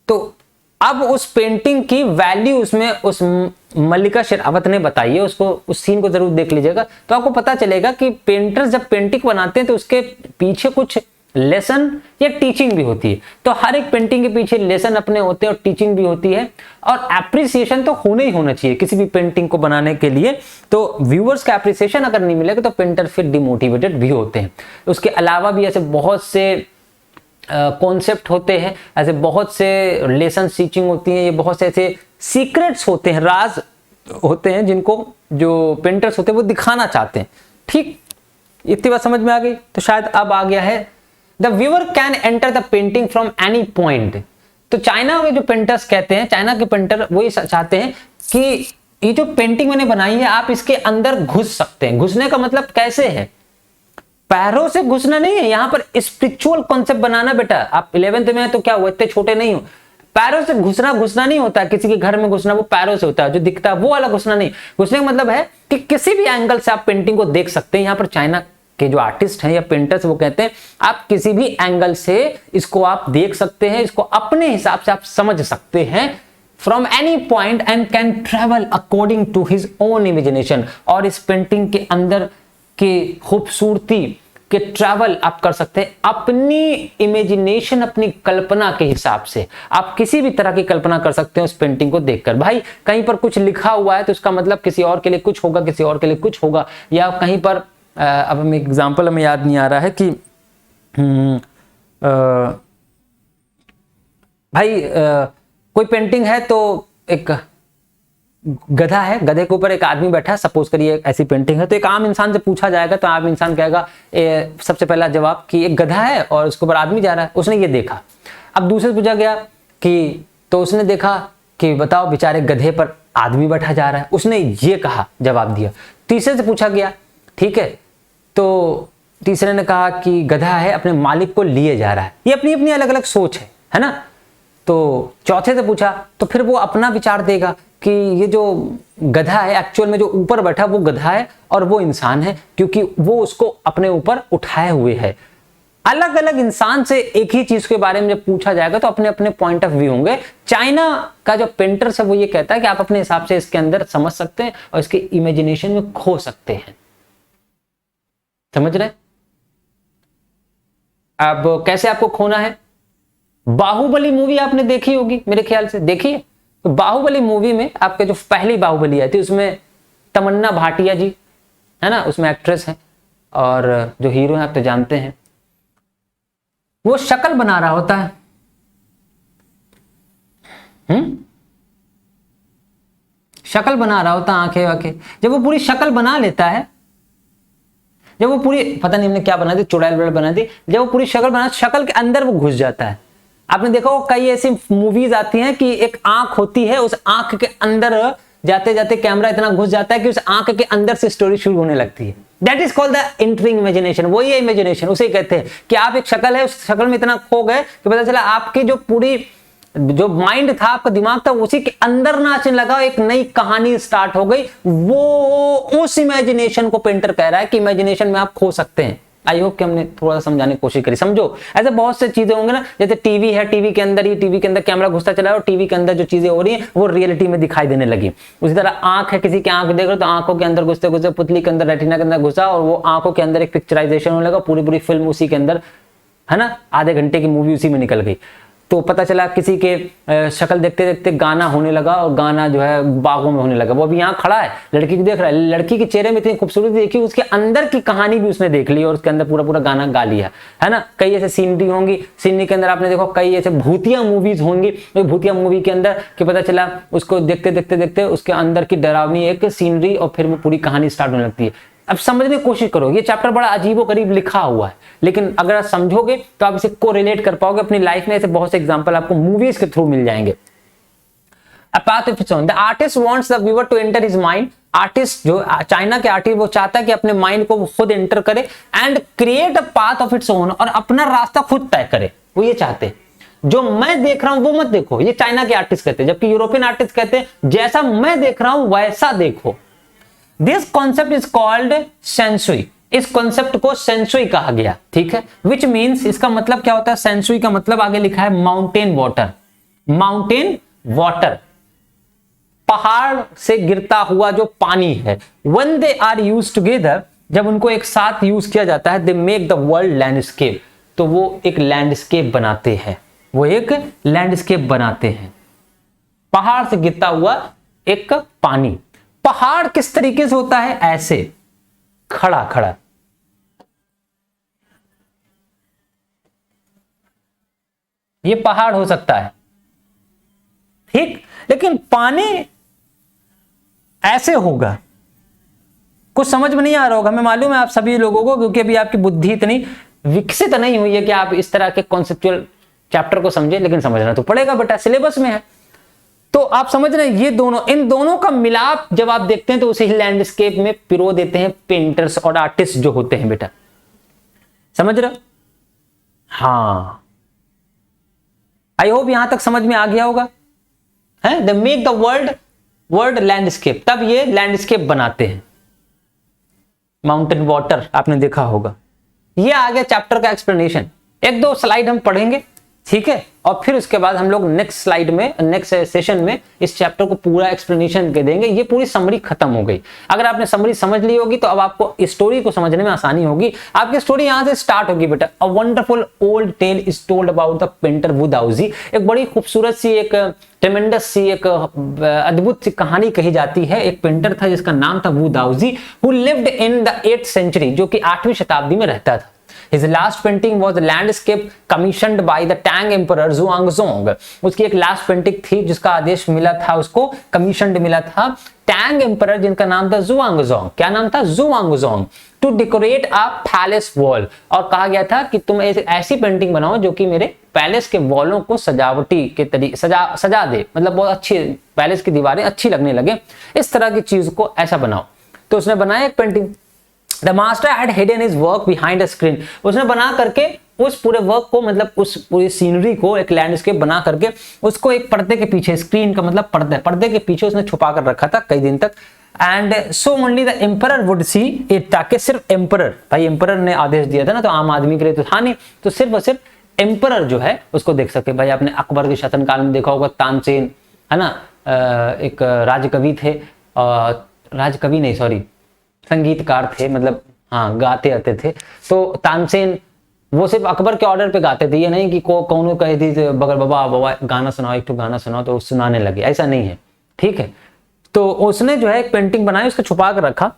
तो अब उस पेंटिंग की वैल्यू उसमें उस मल्लिका शेरावत ने बताई है। उसको, उस सीन को जरूर देख लीजिएगा तो आपको पता चलेगा कि पेंटर्स जब पेंटिंग बनाते हैं तो उसके पीछे कुछ लेसन या टीचिंग भी होती है। तो हर एक पेंटिंग के पीछे लेसन अपने होते हैं और टीचिंग भी होती है, और एप्रिसिएशन तो होना ही होना चाहिए किसी भी पेंटिंग को बनाने के लिए। तो व्यूअर्स का एप्रिसिएशन अगर नहीं मिलेगा तो पेंटर फिर डिमोटिवेटेड भी होते हैं। उसके अलावा भी ऐसे बहुत से कॉन्सेप्ट होते हैं, ऐसे बहुत से लेसन टीचिंग होती हैं, ये बहुत से ऐसे सीक्रेट्स होते हैं, राज होते हैं, जिनको जो पेंटर्स होते हैं वो दिखाना चाहते हैं। ठीक, इतनी बात समझ में आ गई? तो शायद अब आ गया है, the viewer can enter the painting from any point. तो चाइना के जो पेंटर्स कहते हैं, चाइना के पेंटर वही चाहते हैं कि ये जो पेंटिंग मैंने बनाई है आप इसके अंदर घुस सकते हैं। घुसने का मतलब कैसे है? पैरों से घुसना नहीं है, यहां पर स्पिरिचुअल कॉन्सेप्ट बनाना। बेटा आप 11th में है तो क्या हुआ, इतने छोटे नहीं हो। पैरों से घुसना नहीं होता, किसी के घर में घुसना वो पैरों से होता है, जो दिखता है वो वाला घुसना नहीं। घुसने का मतलब है कि किसी भी एंगल से आप पेंटिंग को देख सकते हैं। यहाँ पर चाइना के जो आर्टिस्ट हैं या पेंटर्स वो कहते हैं आप किसी भी एंगल से इसको आप देख सकते हैं, इसको अपने हिसाब से आप समझ सकते हैं from any point and can travel according to his own imagination. और इस पेंटिंग के अंदर की खूबसूरती के ट्रैवल आप कर सकते हैं अपनी इमेजिनेशन, अपनी कल्पना के हिसाब से। आप किसी भी तरह की कल्पना कर सकते हैं उस पेंटिंग को देखकर। भाई कहीं पर कुछ लिखा हुआ है तो उसका मतलब किसी और के लिए कुछ होगा, किसी और के लिए कुछ होगा। या कहीं पर अब हमें एग्जांपल हमें याद नहीं आ रहा है कि भाई कोई पेंटिंग है तो एक गधा है, गधे के ऊपर एक आदमी बैठा है, सपोज करिए ऐसी पेंटिंग है। तो एक आम इंसान से पूछा जाएगा तो आम इंसान कहेगा सबसे पहला जवाब कि एक गधा है और उसके ऊपर आदमी जा रहा है, उसने ये देखा। अब दूसरे से पूछा गया कि तो उसने देखा कि बताओ बेचारे गधे पर आदमी बैठा जा रहा है, उसने ये कहा, जवाब दिया। तीसरे से पूछा गया, ठीक है, तो तीसरे ने कहा कि गधा है, अपने मालिक को लिए जा रहा है। ये अपनी अपनी अलग अलग सोच है ना। तो चौथे से पूछा तो फिर वो अपना विचार देगा कि ये जो गधा है एक्चुअल में जो ऊपर बैठा वो गधा है और वो इंसान है, क्योंकि वो उसको अपने ऊपर उठाए हुए है। अलग अलग इंसान से एक ही चीज के बारे में जब पूछा जाएगा तो अपने अपने पॉइंट ऑफ व्यू होंगे। चाइना का जो पेंटर है वो ये कहता है कि आप अपने हिसाब से इसके अंदर समझ सकते हैं और इसके इमेजिनेशन में खो सकते हैं। समझ रहे? अब कैसे आपको खोना है? बाहुबली मूवी आपने देखी होगी, मेरे ख्याल से देखी है। तो बाहुबली मूवी में आपके जो पहली बाहुबली आई थी उसमें तमन्ना भाटिया जी है ना, उसमें एक्ट्रेस है, और जो हीरो है आप तो जानते हैं। वो शक्ल बना रहा होता है, शक्ल बना रहा होता, आंखें वाखें। जब वो पूरी शक्ल बना लेता है, जब वो पूरी, पता नहीं हमने क्या बना दी, चुड़ैल वुड़ैल बना दी, जब वो पूरी शक्ल बना, शक्ल के अंदर वो घुस जाता है। आपने देखा हो कई ऐसी मूवीज आती हैं कि एक आंख होती है, उस आंख के अंदर जाते जाते कैमरा इतना घुस जाता है कि उस आंख के अंदर से स्टोरी शुरू होने लगती है। That is called the entering imagination. वही है इमेजिनेशन, उसे कहते हैं कि आप एक शक्ल है, उस शक्ल में इतना खो गए कि पता चला आपकी जो पूरी जो माइंड था, आपका दिमाग था, उसी के अंदर नाचने लगा, एक नई कहानी स्टार्ट हो गई। वो उस इमेजिनेशन को पेंटर कह रहा है कि इमेजिनेशन में आप खो सकते हैं। आई होप कि हमने थोड़ा सा समझाने की कोशिश करी। समझो, ऐसे बहुत से चीजें होंगे ना, जैसे टीवी है, टीवी के अंदर ही टीवी के अंदर कैमरा घुसता चला और टीवी के अंदर जो चीजें हो रही हैं वो रियलिटी में दिखाई देने लगी। उसी तरह आंख है, किसी की आंख देख रहे हो तो आंखों के अंदर घुसते घुसते पुतली के अंदर, रेटिना के अंदर घुसा और वो आंखों के अंदर एक पिक्चराइजेशन होने लगा, पूरी पूरी फिल्म उसी के अंदर, है ना, आधे घंटे की मूवी उसी में निकल गई। तो पता चला किसी के शक्ल देखते देखते गाना होने लगा और गाना जो है बागों में होने लगा। वो अभी यहाँ खड़ा है, लड़की को देख रहा है, लड़की के चेहरे में इतनी खूबसूरती देखी, उसके अंदर की कहानी भी उसने देख ली और उसके अंदर पूरा पूरा गाना गा लिया, है ना। कई ऐसे सीनरी होंगी, सीनरी के अंदर आपने देखो कई ऐसे भूतिया मूवीज होंगी, भूतिया मूवी के अंदर कि पता चला उसको देखते देखते देखते उसके अंदर की डरावनी एक सीनरी और फिर वो पूरी कहानी स्टार्ट होने लगती है। अब समझने की कोशिश करो, ये चैप्टर बड़ा अजीबो गरीब लिखा हुआ है, लेकिन अगर आप समझोगे तो आप इसे कोरिलेट कर पाओगे अपनी लाइफ में। ऐसे बहुत से एग्जांपल आपको मूवीज के थ्रू मिल जाएंगे। A path of its own. The artist wants the viewer to enter his mind. Artist जो चाइना के आर्टिस्ट वो चाहता है कि अपने माइंड को वो खुद एंटर करे and create a path of its own, और अपना रास्ता खुद तय करे। वो ये चाहते हैं जो मैं देख रहा हूं वो मत देखो, ये चाइना के आर्टिस्ट कहते हैं, जबकि यूरोपियन आर्टिस्ट कहते हैं जैसा मैं देख रहा हूं वैसा देखो। This concept is called Sansui. इस कॉन्सेप्ट को सेंसुई कहा गया, ठीक है। विच मीन्स, इसका मतलब क्या होता है? सेंसुई का मतलब आगे लिखा है माउंटेन वाटर। माउंटेन वाटर, पहाड़ से गिरता हुआ जो पानी है। When they are used together, जब उनको एक साथ यूज किया जाता है, they make the world landscape, तो वो एक लैंडस्केप बनाते हैं, वो एक लैंडस्केप बनाते हैं। पहाड़ से गिरता हुआ एक पानी। पहाड़ किस तरीके से होता है? ऐसे खड़ा खड़ा, ये पहाड़ हो सकता है, ठीक। लेकिन पानी ऐसे होगा, कुछ समझ में नहीं आ रहा होगा, हमें मालूम है आप सभी लोगों को, क्योंकि अभी आपकी बुद्धि इतनी विकसित नहीं हुई है कि आप इस तरह के कॉन्सेप्चुअल चैप्टर को समझे, लेकिन समझना तो पड़ेगा बेटा, सिलेबस में है। तो आप समझ रहे हैं, ये दोनों, इन दोनों का मिलाप जब आप देखते हैं तो उसे लैंडस्केप में पिरो देते हैं पेंटर्स और आर्टिस्ट जो होते हैं बेटा। समझ रहे हो? हाँ, आई होप यहां तक समझ में आ गया होगा। है they make the world landscape, तब ये लैंडस्केप बनाते हैं। माउंटेन वाटर आपने देखा होगा। ये आ गया चैप्टर का एक्सप्लेनेशन। एक दो स्लाइड हम पढ़ेंगे, ठीक है, और फिर उसके बाद हम लोग नेक्स्ट स्लाइड में, नेक्स्ट सेशन में इस चैप्टर को पूरा एक्सप्लेनेशन के देंगे। ये पूरी समरी खत्म हो गई। अगर आपने समरी समझ ली होगी तो अब आपको स्टोरी को समझने में आसानी होगी। आपकी स्टोरी यहां से स्टार्ट होगी बेटा। A wonderful old tale is told about the painter Wu Daozi. एक बड़ी खूबसूरत सी, एक ट्रेमेंडस सी, एक अद्भुत सी कहानी कही जाती है। एक पेंटर था जिसका नाम था Wu Daozi, who lived in the 8th century, जो कि 8वीं शताब्दी में रहता था। His last painting was a landscape commissioned by the Tang Emperor Zhuangzong। उसकी एक लास्ट पेंटिंग थी जिसका आदेश मिला था उसको, कमीशनड मिला था टैंग एम्परर, जिनका नाम था जुआंगजोंग। क्या नाम था? Xuanzong. To decorate a palace wall, और कहा गया था कि तुम ऐसी पेंटिंग बनाओ जो कि मेरे पैलेस के वॉलों को सजावटी के तरीके सजा दे, मतलब बहुत अच्छी पैलेस की दीवारें अच्छी लगने लगे, इस तरह की चीज को ऐसा बनाओ। तो उसने बनाया एक painting. The master had hidden his work behind a screen, उसने बना करके उस पूरे वर्क को, मतलब उस पूरी सीनरी को एक लैंडस्केप बना करके उसको एक पर्दे के पीछे, स्क्रीन का मतलब पर्दे के पीछे उसने छुपा कर रखा था कई दिन तक। And so only the emperor would see it, ताकि सिर्फ एम्परर, भाई एम्परर ने आदेश दिया था ना, तो आम आदमी के लिए तो था नहीं, तो सिर्फ और सिर्फ एम्परर जो है उसको देख सके। भाई आपने अकबर के शासन काल में देखा होगा, तानसेन है ना, एक राजकवि थे, राजकवि नहीं सॉरी संगीतकार थे, मतलब हाँ गाते आते थे। तो तानसेन वो सिर्फ अकबर के ऑर्डर पे गाते थे, ये नहीं कि कौन कह दी बगल बाबा बाबा गाना सुनाओ, एक तो गाना सुनाओ तो सुनाने लगे, ऐसा नहीं है, ठीक है। तो उसने जो है एक पेंटिंग बनाई, उसको छुपा कर रखा।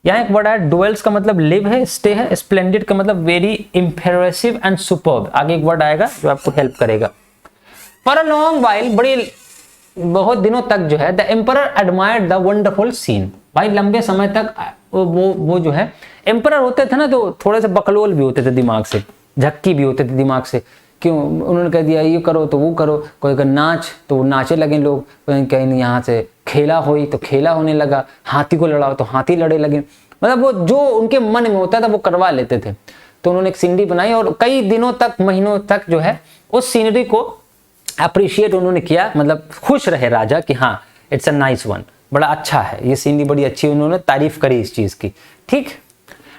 यहाँ एक वर्ड है डुएल्स का मतलब लिव है, स्टे है, स्प्लेंडेड का मतलब वेरी इंप्रेसिव एंड सुपर्ब। आगे एक वर्ड आएगा जो आपको हेल्प करेगा। फॉर अ लॉन्ग वाइल, बहुत दिनों तक जो है, the emperor admired the wonderful scene, भाई लंबे समय तक वो जो है एम्परर होते थे ना, तो थोड़े से बकलोल भी होते थे दिमाग से, झक्की भी होते थे दिमाग से। क्यों उन्होंने कह दिया ये करो तो वो करो, कोई अगर नाच तो नाचे लगे लोग, कहीं यहाँ से खेला हुई तो खेला होने लगा, हाथी को लड़ाओ तो हाथी लड़े लगे, मतलब वो जो उनके मन में होता था वो करवा लेते थे। तो उन्होंने एक सीनरी बनाई और कई दिनों तक, महीनों तक जो है उस सीनरी को अप्रिशिएट उन्होंने किया, मतलब खुश रहे राजा कि हाँ इट्स अ नाइस वन, बड़ा अच्छा है ये सीनरी, बड़ी अच्छी, उन्होंने तारीफ करी इस चीज की, ठीक।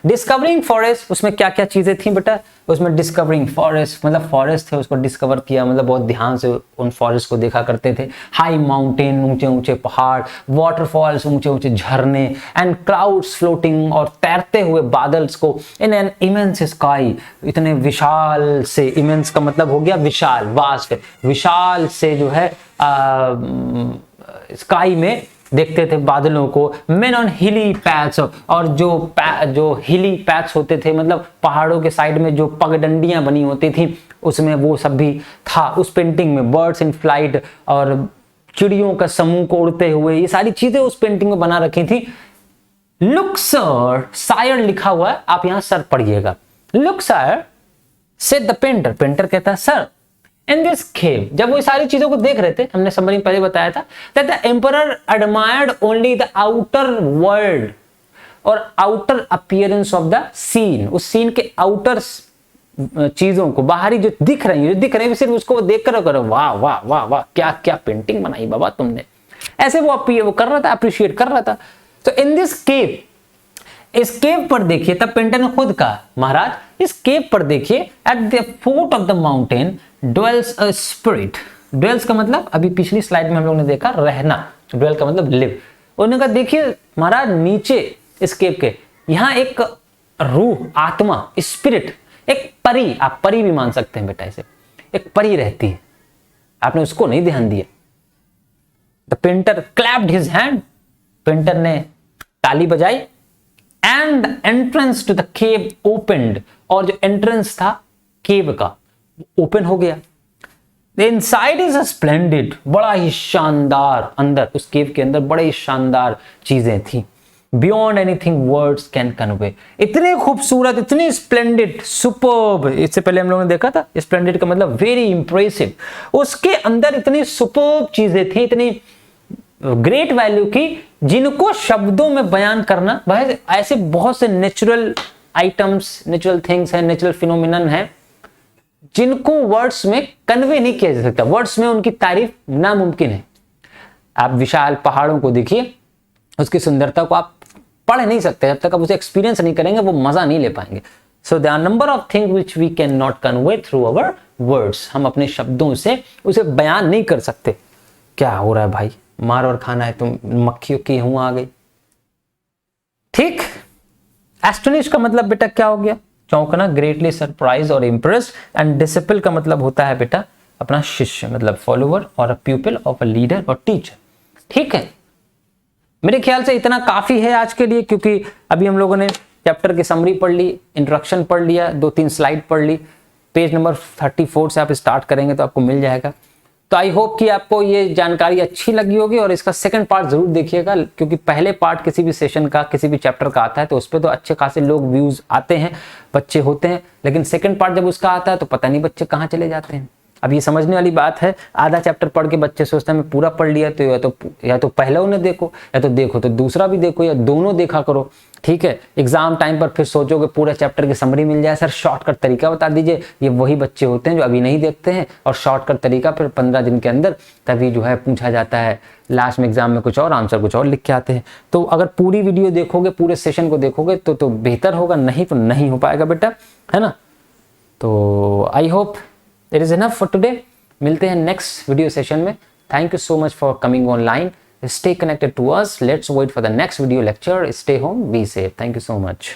डिस्कवरिंग फॉरेस्ट, उसमें क्या क्या चीजें थी बेटा, उसमें डिस्कवरिंग फॉरेस्ट मतलब फॉरेस्ट थे उसको डिस्कवर किया, मतलब बहुत ध्यान से उन फॉरेस्ट को देखा करते थे। हाई माउंटेन, ऊंचे ऊंचे पहाड़, वाटरफॉल्स, ऊंचे ऊंचे झरने, एंड क्लाउड्स फ्लोटिंग, और तैरते हुए बादल्स को, इन एन इमेंस स्काई, इतने विशाल से, इमेंस का मतलब हो गया विशाल, वास्ट, विशाल से जो है स्काई में देखते थे बादलों को। मेन ऑन हिली पैच, और जो हिली पैच होते थे, मतलब पहाड़ों के साइड में जो पगडंडियां बनी होती थी, उसमें वो सब भी था उस पेंटिंग में। बर्ड्स इन फ्लाइट, और चिड़ियों का समूह को उड़ते हुए, ये सारी चीजें उस पेंटिंग में बना रखी थी। लुक सर, शायर लिखा हुआ है, आप यहां सर पढ़िएगा। Look sir said the painter, painter कहता है सर इन दिस केव, जब वो सारी चीजों को देख रहे थे, हमने समरी पहले बताया था, that the emperor admired only the outer world और outer appearance of the scene, उस सीन के आउटर चीजों को, बाहरी जो दिख रही है सिर्फ उसको देख कर करो, वाह वाह वाह वाह क्या क्या पेंटिंग बनाई बाबा तुमने, ऐसे वो कर रहा था, अप्रिशिएट कर रहा था। तो इन दिस केव, इस केव पर देखिए, तब पेंटर ने खुद कहा महाराज इस केव पर देखिए, at the foot of the mountain dwells a spirit. Dwells का मतलब अभी पिछली स्लाइड में हम लोग ने देखा रहना, ड्वेल का मतलब लिव। उन्होंने कहा देखिए महाराज नीचे इस केव के, यहाँ एक रूह, आत्मा, स्पिरिट, एक परी, आप परी भी मान सकते हैं बेटा, इसे एक परी रहती है, आपने उसको नहीं ध्यान दिया। The painter clapped his hand, painter ने ताली बजाई, and entrance to the cave opened, और जो एंट्रेंस था केव का ओपन हो गया। द इनसाइड इज स्प्लेंडेड, बड़ा ही शानदार, अंदर उस केव के अंदर बड़े ही शानदार चीजें थी। Beyond anything words can convey, इतने खूबसूरत, इतने स्प्लेंडेड, सुपर्ब, इससे पहले हम लोगों ने देखा था स्प्लेंडेड का मतलब वेरी इंप्रेसिव, उसके अंदर इतनी सुपर्ब चीजें थी, इतनी ग्रेट वैल्यू की, जिनको शब्दों में बयान करना, भाई ऐसे बहुत से नेचुरल आइटम्स, नेचुरल थिंग्स हैं, नेचुरल फिनोमिनन है, जिनको वर्ड्स में कन्वे नहीं किया जा सकता, वर्ड्स में उनकी तारीफ नामुमकिन है। आप विशाल पहाड़ों को देखिए, उसकी सुंदरता को आप पढ़ नहीं सकते, जब तक आप उसे एक्सपीरियंस नहीं करेंगे वो मजा नहीं ले पाएंगे। So there are number of things which we can not convey through our words, हम अपने शब्दों से उसे बयान नहीं कर सकते। क्या हो रहा है भाई, मार और खाना है, तुम मक्खियों की हूं आ गई, ठीक। एस्टोनिश का मतलब बेटा क्या हो गया, चौंकना, ग्रेटली सरप्राइज और इम्प्रेस्ड। एंड डिसिपल का मतलब होता है बेटा अपना शिष्य, मतलब फॉलोअर और अ प्यूपिल ऑफ अ लीडर और टीचर, ठीक है। मेरे ख्याल से इतना काफी है आज के लिए, क्योंकि अभी हम लोगों ने चैप्टर की समरी पढ़ ली, इंट्रोडक्शन पढ़ लिया, 2-3 स्लाइड पढ़ ली, पेज नंबर 34 से आप स्टार्ट करेंगे तो आपको मिल जाएगा। तो आई होप कि आपको ये जानकारी अच्छी लगी होगी, और इसका सेकंड पार्ट जरूर देखिएगा, क्योंकि पहले पार्ट किसी भी सेशन का, किसी भी चैप्टर का आता है तो उस पर तो अच्छे खासे लोग व्यूज आते हैं, बच्चे होते हैं, लेकिन सेकंड पार्ट जब उसका आता है तो पता नहीं बच्चे कहाँ चले जाते हैं। अब ये समझने वाली बात है, आधा चैप्टर पढ़ के बच्चे सोचते हैं मैं पूरा पढ़ लिया, तो या तो पहला उन्हें देखो, या तो देखो तो दूसरा भी देखो, या दोनों देखा करो। ठीक है, एग्जाम टाइम पर फिर सोचोगे पूरे चैप्टर की समरी मिल जाए, सर शॉर्टकट तरीका बता दीजिए। ये वही बच्चे होते हैं जो अभी नहीं देखते हैं, और शॉर्टकट तरीका फिर 15 दिन के अंदर तभी जो है पूछा जाता है, लास्ट में एग्जाम में कुछ और आंसर कुछ और लिख के आते हैं। तो अगर पूरी वीडियो देखोगे, पूरे सेशन को देखोगे तो बेहतर होगा, नहीं तो नहीं हो पाएगा बेटा, है ना। तो I hope it is enough for today. मिलते हैं नेक्स्ट वीडियो सेशन में। Thank you so much for coming online. Stay connected to us. Let's wait for the next video lecture. Stay home, be safe. Thank you so much.